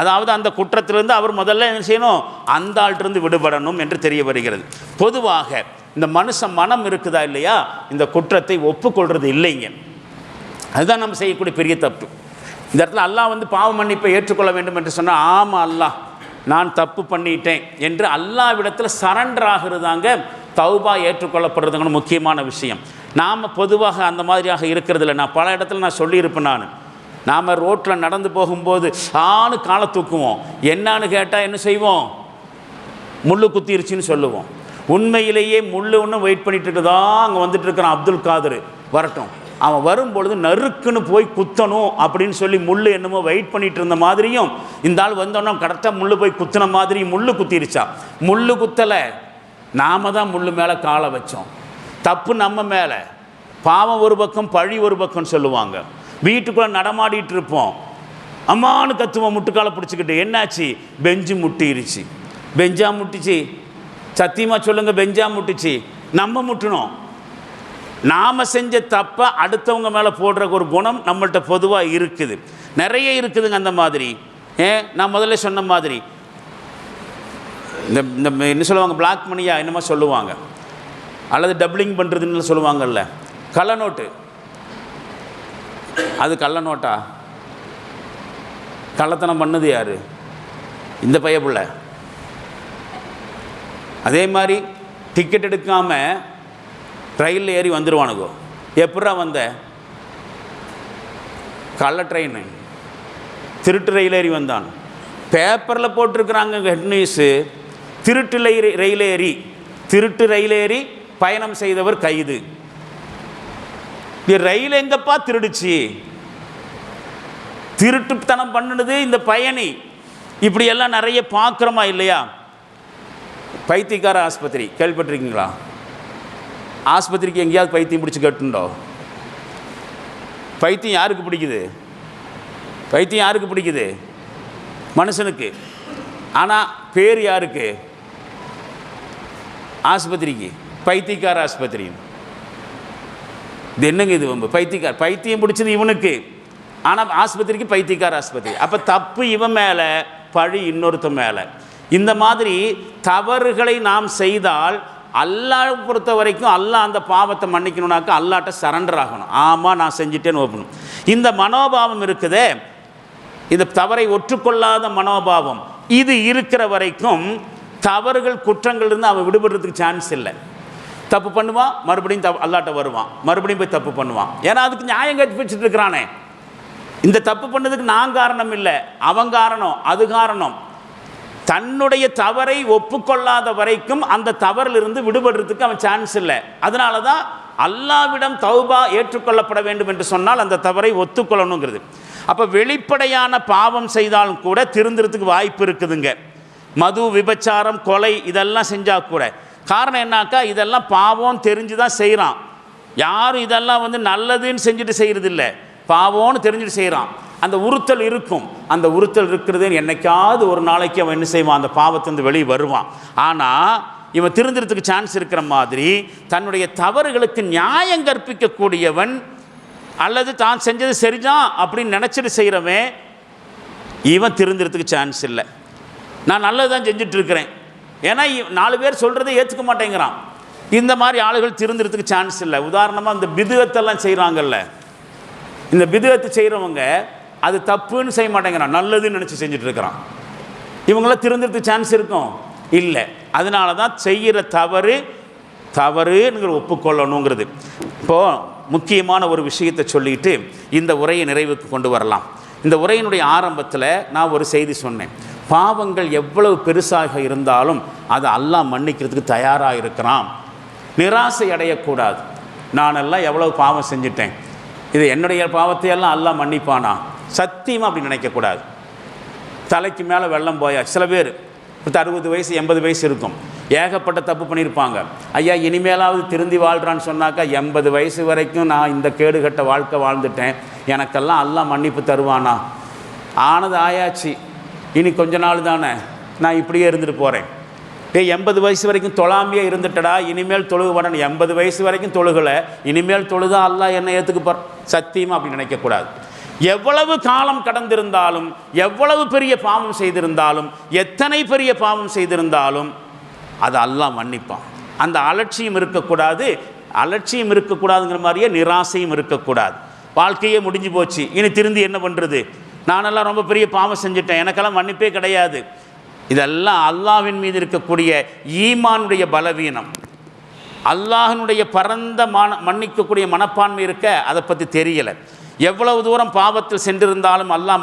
அதாவது அந்த குற்றத்திலிருந்து அவர் முதல்ல என்ன செய்யணும், அந்த ஆள்கிட்ட விடுபடணும் என்று தெரிய வருகிறது. பொதுவாக இந்த மனுஷ மனம் இருக்குதா இல்லையா, இந்த குற்றத்தை ஒப்புக்கொள்வது இல்லைங்க. அதுதான் நம்ம செய்யக்கூடிய பெரிய தப்பு. இந்த இடத்துல அல்லாஹ் வந்து பாவ மன்னிப்பை ஏற்றுக்கொள்ள வேண்டும் என்று சொன்னால், ஆமாம் அல்லாஹ் நான் தப்பு பண்ணிட்டேன் என்று அல்லாஹ்விடத்தில் சரண்டர் ஆகிறதாங்க தௌபா ஏற்றுக்கொள்ளப்படுறதுங்க முக்கியமான விஷயம். நாம் பொதுவாக அந்த மாதிரியாக இருக்கிறது இல்லை. நான் பல இடத்துல நான் சொல்லியிருப்பேன். நாம் ரோட்டில் நடந்து போகும்போது காலை தூக்குவோம். என்னான்னு கேட்டால் என்ன செய்வோம், முள்ளு குத்திருச்சுன்னு சொல்லுவோம். உண்மையிலேயே முள்ளு ஒன்று வெயிட் பண்ணிட்டு இருக்குதா, அங்கே வந்துட்டு இருக்கிறான் அப்துல் காதர் வரட்டும், அவன் வரும்பொழுது நறுக்குன்னு போய் குத்தணும் அப்படின்னு சொல்லி முள்ளு என்னமோ வெயிட் பண்ணிட்டு இருந்த மாதிரியும், இந்த ஆள் வந்தோன்னா கரெக்டாக முள்ளு போய் குத்தின மாதிரி முள்ளு குத்திருச்சா. முள்ளு குத்தலை, நாம தான் முள்ளு மேலே காலை வச்சோம். தப்பு நம்ம மேலே, பாவம் ஒரு பக்கம் பழி ஒரு பக்கம் சொல்லுவாங்க. வீட்டுக்குள்ளே நடமாடிட்டு இருப்போம், அம்மானு கத்துவோம் முட்டுக்காலை பிடிச்சிக்கிட்டு, என்னாச்சு, பெஞ்சு முட்டிருச்சு. பெஞ்சா முட்டிச்சு, சத்தியமாக சொல்லுங்கள், பெஞ்சா முட்டிச்சு. நம்ம முட்டணும். நாம் செஞ்ச தப்பை அடுத்தவங்க மேலே போடுற ஒரு குணம் நம்மள்கிட்ட பொதுவாக இருக்குது, நிறைய இருக்குதுங்க அந்த மாதிரி. நான் முதல்ல சொன்ன மாதிரி இந்த என்ன சொல்லுவாங்க, பிளாக் மணியா என்னமோ சொல்லுவாங்க, அல்லது டபுளிங் பண்ணுறதுன்னு சொல்லுவாங்கல்ல, கள்ள நோட்டு. அது கள்ள நோட்டா? கள்ளத்தனம் பண்ணது யார், இந்த பையப்புள்ள. அதே மாதிரி டிக்கெட் எடுக்காமல் ரயிலில் ஏறி வந்துடுவானுங்கோ. எப்படா வந்த, கள்ள ட்ரெயின், திருட்டு ரயில் ஏறி வந்தான். பேப்பரில் போட்டிருக்கிறாங்க ஹெட் நியூஸு, திருட்டு ரயில் ஏறி பயணம் செய்தவர் கைது. ரயில் எங்கப்பா திருடுச்சு, திருட்டுத்தனம் பண்ணுனது இந்த பயணி. இப்படியெல்லாம் நிறைய பார்க்குறோமா இல்லையா? பைத்தியக்கார ஆஸ்பத்திரி கேள்விப்பட்டிருக்கீங்களா? ஆஸ்பத்திரிக்கு எங்கேயாவது பைத்தியம் பிடிச்சி கேட்டுண்டோ? பைத்தியம் யாருக்கு பிடிக்குது? பைத்தியம் யாருக்கு பிடிக்குது? மனுஷனுக்கு. ஆனால் பேர் யாருக்கு? ஆஸ்பத்திரிக்கு. பைத்தியக்கார ஆஸ்பத்திரி. இது என்னங்க இது, பைத்தியம் பிடிச்சது இவனுக்கு, ஆனால் ஆஸ்பத்திரிக்கு பைத்தியக்கார ஆஸ்பத்திரி. அப்போ தப்பு இவன் மேலே, பழி இன்னொருத்த மேலே. இந்த மாதிரி தவறுகளை நாம் செய்தால் அல்லாஹ் பொறுத்த வரைக்கும் அல்லாஹ் அந்த பாவத்தை மன்னிக்கணும்னாக்கா அல்லாட்ட சரண்டர் ஆகணும். ஆமாம் நான் செஞ்சுட்டேன்னு ஓப்பணும். இந்த மனோபாவம் இருக்குதே, இந்த தவறை ஒற்றுக்கொள்ளாத மனோபாவம், இது இருக்கிற வரைக்கும் தவறுகள் குற்றங்கள் இருந்து அவன் விடுபடுறதுக்கு சான்ஸ் இல்லை. தப்பு பண்ணுவான், மறுபடியும் அல்லாட்ட வருவான், மறுபடியும் போய் தப்பு பண்ணுவான். ஏன்னா அதுக்கு நியாயம் கற்பிச்சுட்டு இருக்கிறானே. இந்த தப்பு பண்ணதுக்கு நான் காரணம் இல்லை, அவன் காரணம், அது காரணம். தன்னுடைய தவறை ஒப்புக்கொள்ளாத வரைக்கும் அந்த தவறிலிருந்து விடுபடுறதுக்கு அவன் சான்ஸ் இல்லை. அதனால தான் அல்லாஹ்விடம் தௌபா ஏற்றுக்கொள்ளப்பட வேண்டும் என்று சொன்னால் அந்த தவறை ஒத்துக்கொள்ளணுங்கிறது. அப்போ வெளிப்படையான பாவம் செய்தாலும் கூட திருந்துறதுக்கு வாய்ப்பு இருக்குதுங்க. மது, விபச்சாரம், கொலை இதெல்லாம் செஞ்சால் கூட. காரணம் என்னாக்கா, இதெல்லாம் பாவம் தெரிஞ்சு தான் செய்கிறான். யாரும் இதெல்லாம் வந்து நல்லதுன்னு செஞ்சுட்டு செய்கிறது இல்லை, பாவம்னு தெரிஞ்சுட்டு செய்கிறான். அந்த உறுத்தல் இருக்கும். அந்த உறுத்தல் இருக்கிறது என்னைக்காவது ஒரு நாளைக்கு அவன் என்ன செய்வான், அந்த பாவத்திலிருந்து வெளியே வருவான். ஆனால் இவன் திருந்துறதுக்கு சான்ஸ் இருக்கிற மாதிரி தன்னுடைய தவறுகளுக்கு நியாயம் கற்பிக்கக்கூடியவன் அல்லது தான் செஞ்சது சரிதான் அப்படின்னு நினச்சிட்டு செய்கிறவன் இவன் திருந்துறதுக்கு சான்ஸ் இல்லை. நான் நல்லது தான் செஞ்சிட்ருக்கிறேன், ஏன்னா 4 பேர் சொல்கிறத ஏற்றுக்க மாட்டேங்கிறான். இந்த மாதிரி ஆளுகள் திருந்துறதுக்கு சான்ஸ் இல்லை. உதாரணமாக இந்த பிதுவத்தெல்லாம் செய்கிறாங்கல்ல, இந்த பிதுவத்து செய்கிறவங்க அது தப்புன்னு செய்ய மாட்டேங்கிறான், நல்லதுன்னு நினச்சி செஞ்சிட்ருக்கிறான். இவங்களாம் திருந்துறதுக்கு சான்ஸ் இருக்கும் இல்லை. அதனால தான் செய்கிற தவறுங்கிற ஒப்புக்கொள்ளணுங்கிறது. இப்போது முக்கியமான ஒரு விஷயத்தை சொல்லிட்டு இந்த உரையை நிறைவுக்கு கொண்டு வரலாம். இந்த உரையினுடைய ஆரம்பத்தில் நான் ஒரு செய்தி சொன்னேன். பாவங்கள் எவ்வளவு பெருசாக இருந்தாலும் அதை அல்லாஹ் மன்னிக்கிறதுக்கு தயாராக இருக்கிறான். நிராசை அடையக்கூடாது. நானெல்லாம் எவ்வளவு பாவம் செஞ்சிட்டேன், இது என்னுடைய பாவத்தையெல்லாம் அல்லாஹ் மன்னிப்பானா? சத்தியமாக அப்படி நினைக்கக்கூடாது. தலைக்கு மேலே வெள்ளம் போயா. சில பேர் 60 வயசு 80 வயசு இருக்கும், ஏகப்பட்ட தப்பு பண்ணியிருப்பாங்க. ஐயா இனிமேலாவது திருந்தி வாழ்கிறான்னு சொன்னாக்கா 80 வயசு வரைக்கும் நான் இந்த கேடுகட்ட வாழ்க்கை வாழ்ந்துட்டேன், எனக்கெல்லாம் அல்லாஹ் மன்னிப்பு தருவானா? ஆனது ஆயாச்சு, இனி கொஞ்ச நாள் தானே, நான் இப்படியே இருந்துட்டு போகிறேன். 80 வயசு வரைக்கும் தொழாமையே இருந்துட்டடா, இனிமேல் தொழுக வரணும். 80 வயசு வரைக்கும் தொழுகலை, இனிமேல் தொழுதா அல்லாஹ் என்ன ஏற்றுக்குப்பார்? சத்தியமாக அப்படி நினைக்கக்கூடாது. எவ்வளவு காலம் கடந்திருந்தாலும், எவ்வளவு பெரிய பாவம் செய்திருந்தாலும், எத்தனை பெரிய பாவம் செய்திருந்தாலும் அதை அல்லாஹ் மன்னிப்பான். அந்த அலட்சியம் இருக்கக்கூடாது. அலட்சியம் இருக்கக்கூடாதுங்கிற மாதிரியே நிராசையும் இருக்கக்கூடாது. வாழ்க்கையே முடிஞ்சு போச்சு, இனி திருந்தி என்ன பண்ணுறது, நானெல்லாம் ரொம்ப பெரிய பாவம் செஞ்சுட்டேன், எனக்கெல்லாம் மன்னிப்பே கிடையாது. இதெல்லாம் அல்லாஹ்வின் மீது இருக்கக்கூடிய ஈமானுடைய பலவீனம். அல்லாஹ்வினுடைய பரந்த மன்னிக்கக்கூடிய மனப்பான்மை இருக்க, அதை பற்றி தெரியலை. எவ்வளவு தூரம் பாவத்தில் சென்றிருந்தாலும் அல்லாஹ்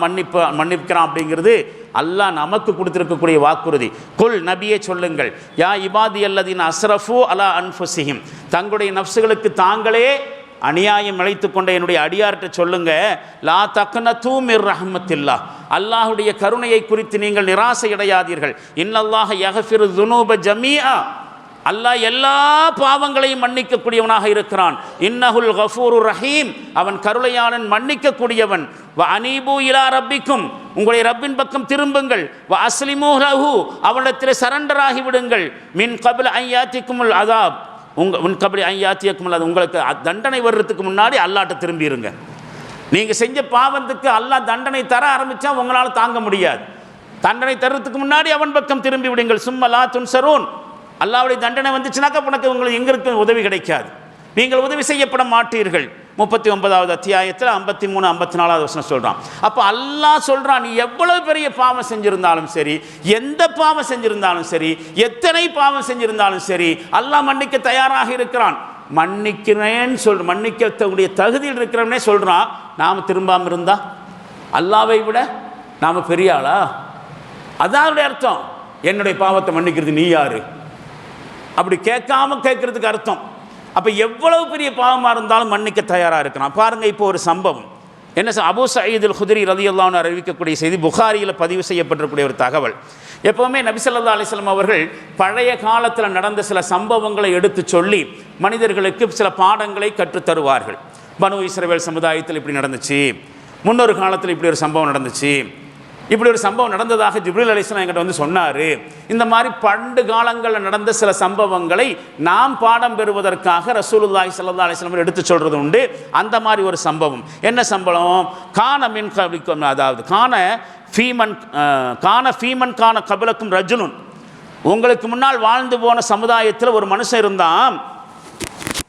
மன்னிக்கிறான் அப்படிங்கிறது அல்லாஹ் நமக்கு கொடுத்திருக்கக்கூடிய வாக்குறுதி. குல் நபியே சொல்லுங்கள், யா இபாதி அல்லதீன அஸ்ரஃபு அலா அன்ஃபுஸிஹிம், தங்களுடைய நஃப்ஸுகளுக்கு தாங்களே அநியாயம் இழைத்து கொண்ட என்னுடைய அடியார்கிட்ட சொல்லுங்க, லா தக்னது மிர் ரஹ்மத்தில்லாஹ், அல்லாஹுடைய கருணையை குறித்து நீங்கள் நிராசை அடையாதீர்கள். இன்னல்லாஹ யக்ஃபிரு ذுனூப ஜமீஆ, அல்லாஹ் எல்லா பாவங்களையும் மன்னிக்கக்கூடியவனாக இருக்கிறான். இன்னஹுல் கஃபூருர் ரஹீம், அவன் கருணையாளன், மன்னிக்கக்கூடியவன். வ அனீபு இலா ரப்பிக்கும், உங்களுடைய ரப்பின் பக்கம் திரும்புங்கள். வ அஸ்லிமூ லஹு, அவனிடத்தில் சரண்டர் ஆகிவிடுங்கள். மின் கப்ல அன் யாத்திக்குமுல் அஸாப், உன் கபடி ஐயாத்தியக்குமல், அது உங்களுக்கு தண்டனை வர்றதுக்கு முன்னாடி அல்லாட்ட திரும்பிடுங்க. நீங்கள் செஞ்ச பாவத்துக்கு அல்லாஹ் தண்டனை தர ஆரம்பித்தா உங்களால் தாங்க முடியாது. தண்டனை தர்றதுக்கு முன்னாடி அவன் பக்கம் திரும்பி விடுங்கள். சும்ம லா துன்சரூன், அல்லாஹ்வுடைய தண்டனை வந்துச்சுனாக்கா உனக்கு உங்களுக்கு எங்கே இருக்க உதவி கிடைக்காது, நீங்கள் உதவி செய்யப்பட மாட்டீர்கள். 39வது அத்தியாயத்தில் 53, 54வது வசனம் சொல்கிறான். அப்போ அல்லாஹ் சொல்கிறான், நீ எவ்வளவு பெரிய பாவம் செஞ்சிருந்தாலும் சரி, எந்த பாவம் செஞ்சிருந்தாலும் சரி, எத்தனை பாவம் செஞ்சிருந்தாலும் சரி, அல்லாஹ் மன்னிக்க தயாராக இருக்கிறான். மன்னிக்கிறேன்னு மன்னிக்கக்கூடிய தகுதியில் இருக்கிறவனே சொல்கிறான். நாம் திரும்பாமல் இருந்தா அல்லாவை விட நாம் பெரிய ஆளா? அதான் அர்த்தம். என்னுடைய பாவத்தை மன்னிக்கிறது நீ யாரு? அப்படி கேட்காம கேட்கறதுக்கு அர்த்தம். அப்போ எவ்வளவு பெரிய பாவமாக இருந்தாலும் மன்னிக்க தயாராக இருக்கிறான். பாருங்கள், இப்போ ஒரு சம்பவம் என்ன, அபூ சயீத் அல் குத்ரி ரலியல்லாஹு அன்ஹு அறிவிக்கக்கூடிய செய்தி, புகாரியில் பதிவு செய்யப்பட்டிருக்கக்கூடிய ஒரு தகவல். எப்போவுமே நபி ஸல்லல்லாஹு அலைஹி வஸல்லம் அவர்கள் பழைய காலத்தில் நடந்த சில சம்பவங்களை எடுத்து சொல்லி மனிதர்களுக்கு சில பாடங்களை கற்றுத்தருவார்கள். பனு இஸ்ரவேல் சமுதாயத்தில் இப்படி நடந்துச்சு, முன்னொரு காலத்தில் இப்படி ஒரு சம்பவம் நடந்துச்சு, இப்படி ஒரு சம்பவம் நடந்ததாக ஜிப்ரீல் அலைஹிஸ்ஸலாம் என்கிட்ட வந்து சொன்னார். இந்த மாதிரி பண்டு காலங்களில் நடந்த சில சம்பவங்களை நாம் பாடம் பெறுவதற்காக ரசூலுல்லாஹி ஸல்லல்லாஹு அலைஹி வஸல்லம் எடுத்து சொல்கிறது உண்டு. அந்த மாதிரி ஒரு சம்பவம் என்ன சம்பவம்? கான மின் கபிலக்கும், அதாவது கான ஃபீமன் கான கபிலக்கும் ரஜுலுன், உங்களுக்கு முன்னால் வாழ்ந்து போன சமுதாயத்தில் ஒரு மனுஷன் இருந்தான்.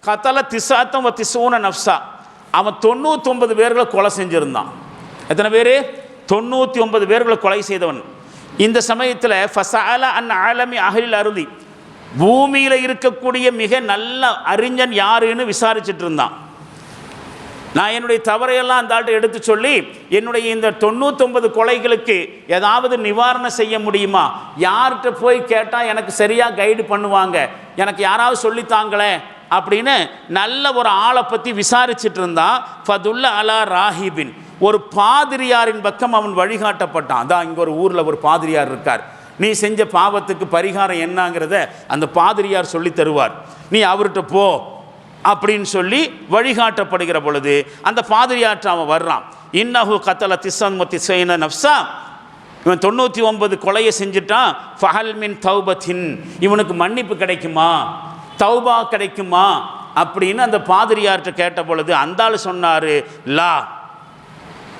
கதல திசாத்தம் திசூன நஃப்ஸா, அவன் 99 பேர்களை கொலை செஞ்சுருந்தான். எத்தனை பேர்? 99 பேர்களை கொலை செய்தவன். இந்த சமயத்தில் ஃபஸஅல அன் ஆலமி அஹ்லில் அர்தி, பூமியில் இருக்கக்கூடிய மிக நல்ல அறிஞன் யாருன்னு விசாரிச்சுட்டு இருந்தான். நான் என்னுடைய தவறையெல்லாம் அந்த ஆள்கிட்ட எடுத்து சொல்லி, என்னுடைய இந்த 99 கொலைகளுக்கு ஏதாவது நிவாரணம் செய்ய முடியுமா, யார்கிட்ட போய் கேட்டால் எனக்கு சரியாக கைடு பண்ணுவாங்க, எனக்கு யாராவது சொல்லித்தாங்களே அப்படின்னு நல்ல ஒரு ஆளை பற்றி விசாரிச்சுட்டு இருந்தான். ஃபதுல்ல அலா ராஹிபின், ஒரு பாதிரியாரின் பக்கம் அவன் வழிகாட்டப்பட்டான். அதான் இங்கே ஒரு ஊரில் ஒரு பாதிரியார் இருக்கார், நீ செஞ்ச பாவத்துக்கு பரிகாரம் என்னங்கிறத அந்த பாதிரியார் சொல்லி தருவார், நீ அவர்கிட்ட போ அப்படின்னு சொல்லி வழிகாட்டப்படுகிற பொழுது அந்த பாதிரியாற்ற அவன் வர்றான். இன்னஹு கத்தல திஸ்ஸன் திஸ்ஸைன நஃப்ஸா, இவன் 99 கொலையை செஞ்சுட்டான். ஃபஹல் மின் தௌபத்தின், இவனுக்கு மன்னிப்பு கிடைக்குமா, தௌபா கிடைக்குமா அப்படின்னு அந்த பாதிரியார்கிட்ட கேட்ட பொழுது அந்த ஆள் சொன்னார், லா,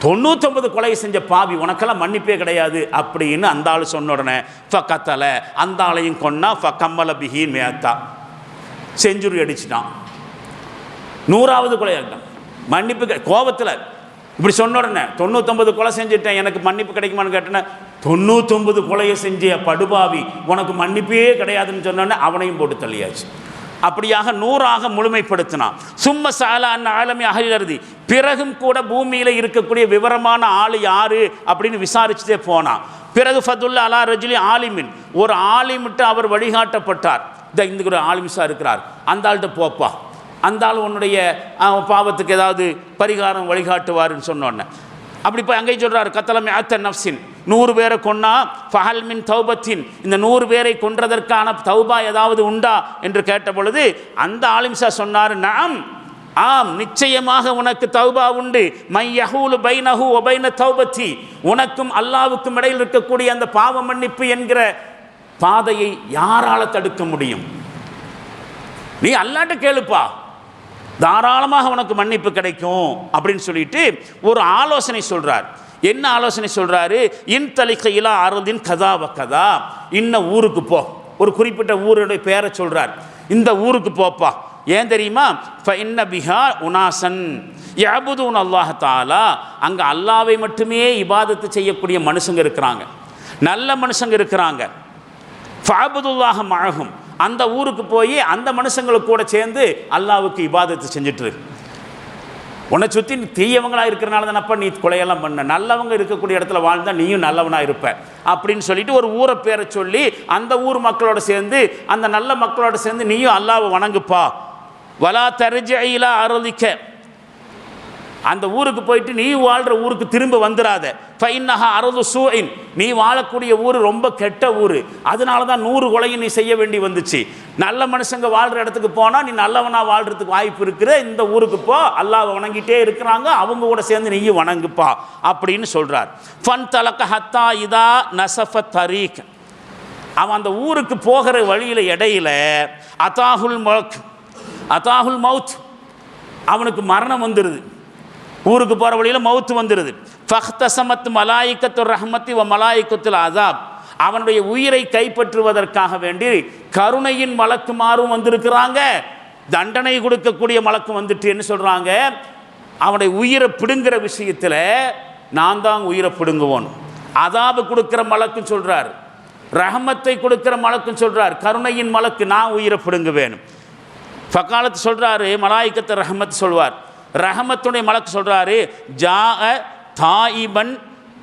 99 கொலை செஞ்ச பாவி, உனக்கெல்லாம் மன்னிப்பே கிடையாது அப்படின்னு அந்த ஆள் சொன்ன உடனே ஃபக்கத்தல, அந்த ஆளையும் கொன்னா. ஃபக்கம்மல பிஹி மேத்தா, செஞ்சுரி அடிச்சிட்டான். 100வது கொலையாட்டம். மன்னிப்பு கோபத்தில் இப்படி சொன்ன உடனே 99 கொலை செஞ்சுட்டேன், எனக்கு மன்னிப்பு கிடைக்குமான்னு கேட்டேன்னா, 99 கொலையை செஞ்ச படுபாவி, உனக்கு மன்னிப்பே கிடையாதுன்னு சொன்னோன்னே அவனையும் போட்டு தள்ளியாச்சு. அப்படியாக 100ஆக முழுமைப்படுத்தினான். சும்ம சாலா அன் ஆலமி அஹ்லில் அர்தி, பிறகும் கூட பூமியில் இருக்கக்கூடிய விவரமான ஆள் யாரு அப்படின்னு விசாரிச்சுட்டே போனான். பிறகு ஃபதுல்ல அலா ரஜுலி ஆலிமின், ஒரு ஆலிமிட்டு அவர் வழிகாட்டப்பட்டார். இந்த ஒரு ஆலிமிஸா இருக்கிறார், அந்த ஆள்கிட்ட போப்பா, அந்த ஆள் உன்னுடைய பாவத்துக்கு ஏதாவது பரிகாரம் வழிகாட்டுவார்னு சொன்னோன்னே அப்படி போய் அங்கே சொல்கிறார், கத்தலமே அத்த நஃப்சின், 100 பேரை கொன்னா ஃபஹல் மின் தௌபத்தின், இந்த 100 பேரை கொன்றதற்கான தௌபா ஏதாவது உண்டா என்று கேட்ட பொழுது அந்த ஆலிம்சா சொன்னார், நாம் ஆம், நிச்சயமாக உனக்கு தௌபா உண்டு. மை யஹூலு பைனஹு வ பைன தௌபத்தி, உனக்கும் அல்லாஹ்வுக்கும் இடையில் இருக்கக்கூடிய அந்த பாவ மன்னிப்பு என்கிற பாதையை யாரால தடுக்க முடியும்? நீ அல்லாஹ்ட்ட கேளுப்பா, தாராளமாக உனக்கு மன்னிப்பு கிடைக்கும் அப்படின்னு சொல்லிட்டு ஒரு ஆலோசனை சொல்றார். என்ன ஆலோசனை சொல்றாரு? இன் தலிக இலா அர்தின் கதா வ கதா, இன்ன ஊருக்கு போ. ஒரு குறிப்பிட்ட ஊருடைய பேரை சொல்றார், இந்த ஊருக்கு போப்பா. ஏன் தெரியுமா? ஃபஇன்ன பிஹா உனாசன் யஅபுதுன அல்லாஹ் தஆலா, அங்கே அல்லாஹ்வை மட்டுமே இபாதத்து செய்யக்கூடிய மனுஷங்க இருக்கிறாங்க, நல்ல மனுஷங்க இருக்கிறாங்க. ஃபஅபுதுல்லாஹ மஅஹும், அந்த ஊருக்கு போய் அந்த மனுஷங்களுக்கு கூட சேர்ந்து அல்லாஹ்வுக்கு இபாதத்து செஞ்சுட்டு. உன்னை சுற்றி தீயவங்களாக இருக்கிறனால தானப்பா நீ கொலையெல்லாம் பண்ண, நல்லவங்க இருக்கக்கூடிய இடத்துல வாழ்ந்தால் நீயும் நல்லவனாக இருப்ப அப்படின்னு சொல்லிட்டு ஒரு ஊரை பேரை சொல்லி அந்த ஊர் மக்களோட சேர்ந்து, அந்த நல்ல மக்களோட சேர்ந்து நீயும் அல்லாஹ்வை வணங்குப்பா. வலா தர்ஜி இலா அர்திக, அந்த ஊருக்கு போயிட்டு நீ வாழ்கிற ஊருக்கு திரும்ப வந்துடாத. ஃபஇன்னஹா அர்து சூஇன், நீ வாழக்கூடிய ஊர் ரொம்ப கெட்ட ஊர், அதனால தான் 100 கொலையும் நீ செய்ய வேண்டி வந்துச்சு. நல்ல மனுஷங்க வாழ்கிற இடத்துக்கு போனால் நீ நல்லவனாக வாழ்கிறதுக்கு வாய்ப்பு இருக்கிற, இந்த ஊருக்கு போ, அல்லாஹ்வை வணங்கிட்டே இருக்கிறாங்க, அவங்க கூட சேர்ந்து நீயும் வணங்குப்பா அப்படின்னு சொல்கிறார். ஃபன் தலக்க ஹத்தா இதா நசஃப தரீக், அவன் அந்த ஊருக்கு போகிற வழியில் இடையில அதாஹுல் மவுத், அவனுக்கு மரணம் வந்துடுது. ஊருக்கு போகிற வழியில் மவுத்து வந்துடுது. ஃபஹ்தஸமத் மலாயிக்கத்து ரஹ்மத்தி வ மலாயிக்கத்துல் அஸாப், அவனுடைய உயிரை கைப்பற்றுவதற்காக வேண்டி கருணையின் மலக்குமாரும் வந்திருக்கிறாங்க, தண்டனை கொடுக்கக்கூடிய மலக்கு வந்துட்டு என்ன சொல்கிறாங்க, அவனுடைய உயிரை பிடுங்குற விஷயத்தில் நான் தான் உயிரை பிடுங்குவோன். அதாபு கொடுக்குற மலக்குன்னு சொல்கிறார், ரஹமத்தை கொடுக்குற மலக்குன்னு சொல்கிறார், கருணையின் மலக்கு நான் உயிரை பிடுங்குவேன். ஃபகாலத்து சொல்கிறாரு, மலாயிக்கத்து ரஹமத் சொல்வார், ரஹமத்துடைய மலக்கு சொல்கிறாரு, ஜா தாயிபன்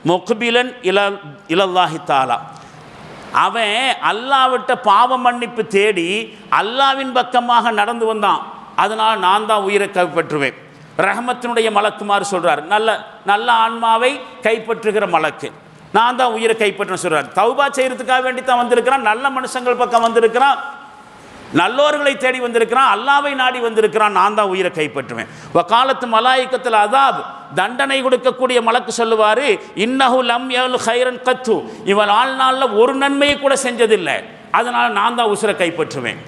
முக்பிலன் இலல்லாஹி தாலா, அவன் அல்லாஹ்விட்ட பாவ மன்னிப்பு தேடி அல்லாஹ்வின் பக்கமாக நடந்து வந்தான், அதனால் நான் தான் உயிரை கைப்பற்றுவேன். ரஹமத்தினுடைய மலக்குமாறு சொல்கிறார், நல்ல நல்ல ஆன்மாவை கைப்பற்றுகிற மலக்கு, நான் தான் உயிரை கைப்பற்றுன்னு சொல்கிறார். தௌபா செய்கிறதுக்காக வேண்டி தான் வந்திருக்கிறான், நல்ல மனுஷங்கள் பக்கம் வந்திருக்கிறான், நல்லோர்களை தேடி வந்திருக்கிறான், அல்லாஹ்வை நாடி வந்திருக்கிறான், நான் தான் உயிரை கைப்பற்றுவேன். வகாலத்து மலாயிக்கத்தில் அதாப், தண்டனை கொடுக்கக்கூடிய மலக்கு சொல்லுவார், இன்னஹு லம் யல் ஹைரன் கத்து, இவன் வாழ்நாளில் ஒரு நன்மையை கூட செஞ்சதில்லை, அதனால் நான் தான் உசுரை கைப்பற்றுவேன்.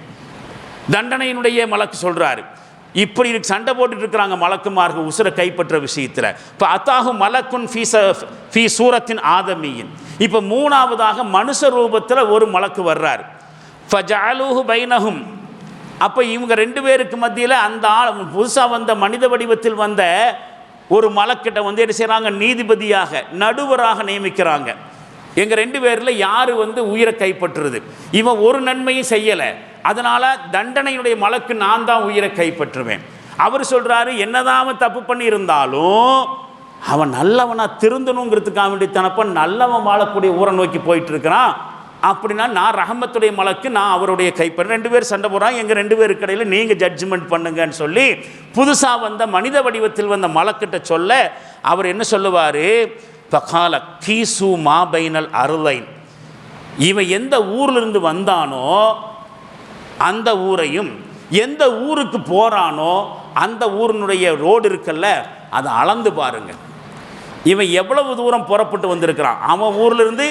தண்டனையினுடைய மலக்கு சொல்கிறாரு. இப்படி சண்டை போட்டுட்டு இருக்கிறாங்க மலக்குமார்கள் உசுரை கைப்பற்ற விஷயத்தில். இப்போ அத்தாஹு மலக்குன் ஃபீ சூரத்தின் ஆதமியின், இப்போ மூணாவதாக மனுஷ ரூபத்தில் ஒரு மலக்கு வர்றார். ஃபஜஅலூஹு பைனஹும், அப்போ இவங்க 2 பேருக்கு மத்தியில் அந்த புதுசாக வந்த மனித வடிவத்தில் வந்த ஒரு மலக்கிட்ட வந்து என்ன செய்கிறாங்க, நீதிபதியாக நடுவராக நியமிக்கிறாங்க. எங்கள் 2 பேரில் யார் உயிரை கைப்பற்றுறது, இவன் ஒரு நன்மையும் செய்யலை, அதனால் தண்டனையுடைய மலக்கு நான் தான் உயிரை கைப்பற்றுவேன். அவர் சொல்கிறாரு, என்னதான் தப்பு பண்ணி இருந்தாலும் அவன் நல்லவனாக திருந்தணுங்கிறதுக்காக வேண்டி தனப்ப நல்லவன் வாழக்கூடிய ஊரை நோக்கி போயிட்டு இருக்கிறான், அப்படின்னா நான் ரஹமத்துடைய மலக்கு, நான் அவருடைய கைப்பற்ற. 2 பேர் சண்டை போகிறாங்க, எங்கள் 2 பேருக்கு இடையில் நீங்கள் ஜட்ஜ்மெண்ட் பண்ணுங்கன்னு சொல்லி புதுசாக வந்த மனித வடிவத்தில் வந்த மலக்கிட்ட சொல்ல அவர் என்ன சொல்லுவார், ஃபகால கீசு மா பைனல் அருளைன், இவன் எந்த ஊரிலிருந்து வந்தானோ அந்த ஊரையும் எந்த ஊருக்கு போகிறானோ அந்த ஊரினுடைய ரோடு இருக்குல்ல அதை அளந்து பாருங்க, இவன் எவ்வளவு தூரம் புறப்பட்டு வந்திருக்கிறான், அவன் ஊர்லேருந்து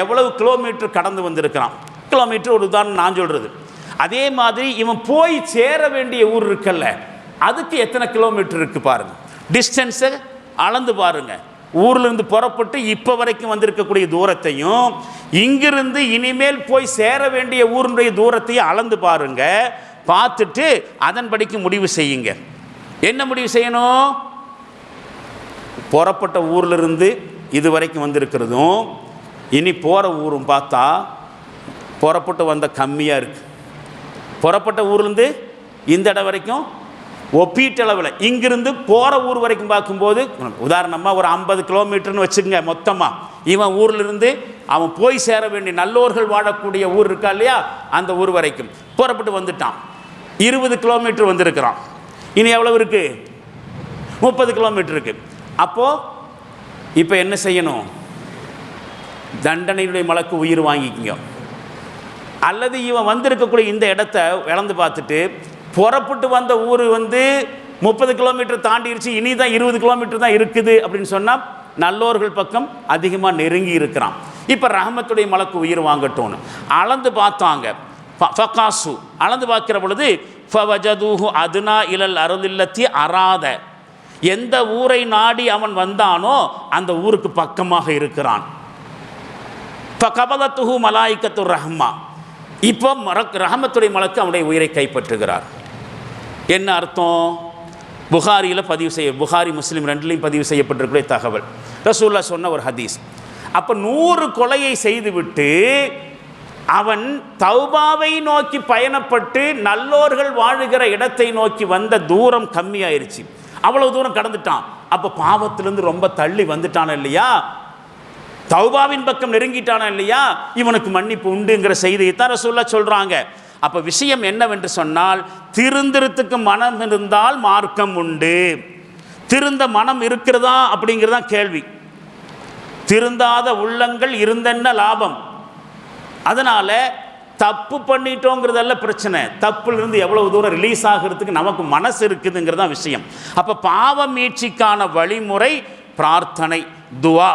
எவ்வளவு கிலோமீட்டர் கடந்து வந்திருக்கிறான். கிலோமீட்டர் ஒரு உதாரணம் நான் சொல்கிறது. அதே மாதிரி இவன் போய் சேர வேண்டிய ஊர் இருக்குல்ல அதுக்கு எத்தனை கிலோமீட்டர் இருக்குது பாருங்கள், டிஸ்டன்ஸை அளந்து பாருங்கள். ஊர்லேருந்து புறப்பட்டு இப்போ வரைக்கும் வந்திருக்கக்கூடிய தூரத்தையும் இங்கிருந்து இனிமேல் போய் சேர வேண்டிய ஊருடைய தூரத்தையும் அளந்து பாருங்க. பார்த்துட்டு அதன்படிக்கு முடிவு செய்யுங்க. என்ன முடிவு செய்யணும், புறப்பட்ட ஊர்லேருந்து இது வரைக்கும் வந்திருக்கிறதும் இனி போகிற ஊரும் பார்த்தா புறப்பட்டு வந்த கம்மியாக இருக்குது. புறப்பட்ட ஊர்லேருந்து இந்த இடம் வரைக்கும் ஒப்பீட்டளவில் இங்கிருந்து போகிற ஊர் வரைக்கும் பார்க்கும்போது உதாரணமாக ஒரு 50 கிலோமீட்டர்னு வச்சுக்கோங்க மொத்தமாக. இவன் ஊர்லேருந்து அவன் போய் சேர வேண்டிய நல்லோர்கள் வாழக்கூடிய ஊர் இருக்கா இல்லையா, அந்த ஊர் வரைக்கும் புறப்பட்டு வந்துட்டான். 20 கிலோமீட்டர் வந்திருக்கிறான். இனி எவ்வளவு இருக்குது? 30 கிலோமீட்டர் இருக்குது. அப்போது இப்போ என்ன செய்யணும்? தண்டனையுடைய மலக்கு உயிர் வாங்கிக்கிங்க. அல்லது இவன் வந்திருக்கக்கூடிய இந்த இடத்த இழந்து பார்த்துட்டு புறப்பட்டு வந்த ஊர் 30 கிலோமீட்டர் தாண்டிடுச்சு, இனி தான் 20 கிலோமீட்டர் தான் இருக்குது அப்படின்னு சொன்னால் நல்லோர்கள் பக்கம் அதிகமாக நெருங்கி இருக்கிறான். இப்போ ரஹமத்துடைய மலக்கு உயிர் வாங்கட்டோன்னு அளந்து பார்த்தாங்க. ஃபகாசு அளந்து பார்க்கிற பொழுது ஃபவஜதூஹு அதுனா இலல் அருளில்லத்தி அராத, எந்த ஊரை நாடி அவன் வந்தானோ அந்த ஊருக்கு பக்கமாக இருக்கிறான். ஃபகபலத்துஹு மலாயிக்கத்து ரஹ்மா, இப்போ ரஹமத்துடைய மலக்கு அவனுடைய உயிரை கைப்பற்றுகிறார். என்ன அர்த்தம்? புகாரியில் புகாரி முஸ்லீம் ரெண்டுலையும் பதிவு செய்யப்பட்டிருக்கிற தகவல், ரசூலுல்லாஹ் சொன்ன ஒரு ஹதீஸ். அப்போ 100 கொலையை செய்துவிட்டு அவன் தௌபாவை நோக்கி பயணப்பட்டு நல்லோர்கள் வாழுகிற இடத்தை நோக்கி வந்த தூரம் கம்மியாயிருச்சு, அவ்வளவு தூரம் கடந்துட்டான். அப்போ பாவத்திலிருந்து ரொம்ப தள்ளி வந்துட்டான இல்லையா, தௌபாவின் பக்கம் நெருங்கிட்டான இல்லையா, இவனுக்கு மன்னிப்பு உண்டுங்கிற செய்தியை தான் ரசூலுல்லாஹ் சொல்கிறாங்க. அப்போ விஷயம் என்னவென்று சொன்னால், திருந்திரத்துக்கு மனம் இருந்தால் மார்க்கம் உண்டு. திருந்த மனம் இருக்கிறதா அப்படிங்கிறதான் கேள்வி. திருந்தாத உள்ளங்கள் இருந்தென்ன லாபம்? அதனால் தப்பு பண்ணிட்டோங்கிறதல்ல பிரச்சனை, தப்புலேருந்து எவ்வளவு தூரம் ரிலீஸ் ஆகிறதுக்கு நமக்கு மனசு இருக்குதுங்கிறது தான் விஷயம். அப்போ பாவ மீட்சிக்கான வழிமுறை பிரார்த்தனை, துவா.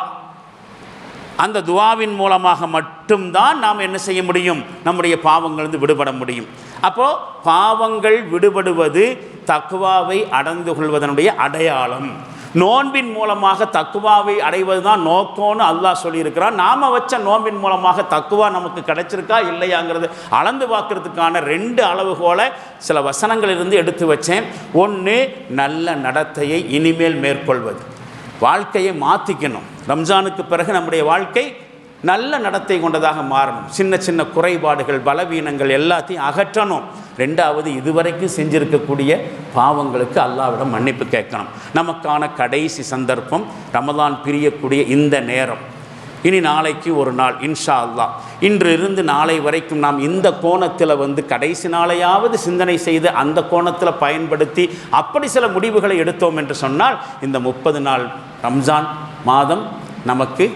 அந்த துவாவின் மூலமாக மட்டும்தான் நாம் என்ன செய்ய முடியும்? நம்முடைய பாவங்களிலிருந்து விடுபட முடியும். அப்போது பாவங்கள் விடுபடுவது தக்வாவை அடைந்து கொள்வதனுடைய அடையாளம். நோன்பின் மூலமாக தக்குவாவை அடைவது தான் நோக்கம்னு அல்லாஹ் சொல்லியிருக்கிறான். நாம் வச்ச நோன்பின் மூலமாக தக்குவா நமக்கு கிடைச்சிருக்கா இல்லையாங்கிறது அளந்து பார்க்கறதுக்கான 2 அளவுகோலை சில வசனங்களிலிருந்து எடுத்து வச்சேன். 1, நல்ல நடத்தையை இனிமேல் மேற்கொள்வது, வாழ்க்கையை மாற்றிக்கணும். ரம்ஜானுக்கு பிறகு நம்முடைய வாழ்க்கை நல்ல நடத்தை கொண்டதாக மாறணும். சின்ன சின்ன குறைபாடுகள், பலவீனங்கள் எல்லாத்தையும் அகற்றணும். 2வது, இதுவரைக்கும் செஞ்சிருக்கக்கூடிய பாவங்களுக்கு அல்லாஹ்விடம் மன்னிப்பு கேட்கணும். நமக்கான கடைசி சந்தர்ப்பம் ரமலான் பிரியக்கூடிய இந்த நேரம். இனி நாளைக்கு ஒரு நாள் இன்ஷா அல்லாஹ், இன்று இருந்து நாளை வரைக்கும் நாம் இந்த கோணத்தில் கடைசி நாளையாவது சிந்தனை செய்து அந்த கோணத்தில் பயன்படுத்தி அப்படி சில முடிவுகளை எடுத்தோம் என்று சொன்னால் இந்த 30 நாள் ரம்ஜான் மாதம் நமக்கு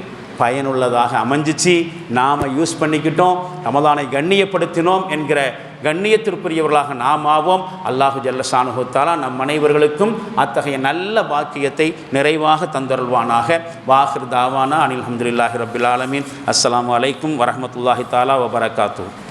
பயனுள்ளதாக அமைஞ்சிச்சு. நாம் யூஸ் பண்ணிக்கிட்டோம், ரமலானை கண்ணியப்படுத்தினோம் என்கிற கண்ணியத்திற்குரியவர்களாக நாம் ஆவோம். அல்லாஹு ஜல்ல ஷானுஹு தஆலா நம் அனைவர்களுக்கும் அத்தகைய நல்ல பாக்கியத்தை நிறைவாக தந்தருள்வானாக. வாஹிர் தாவானா அனில் ஹம்துலில்லாஹி ரப்பில் ஆலமீன். அஸ்ஸலாமு அலைக்கும் வரஹ்மத்துல்லாஹி தஆலா வபரகாத்துஹு.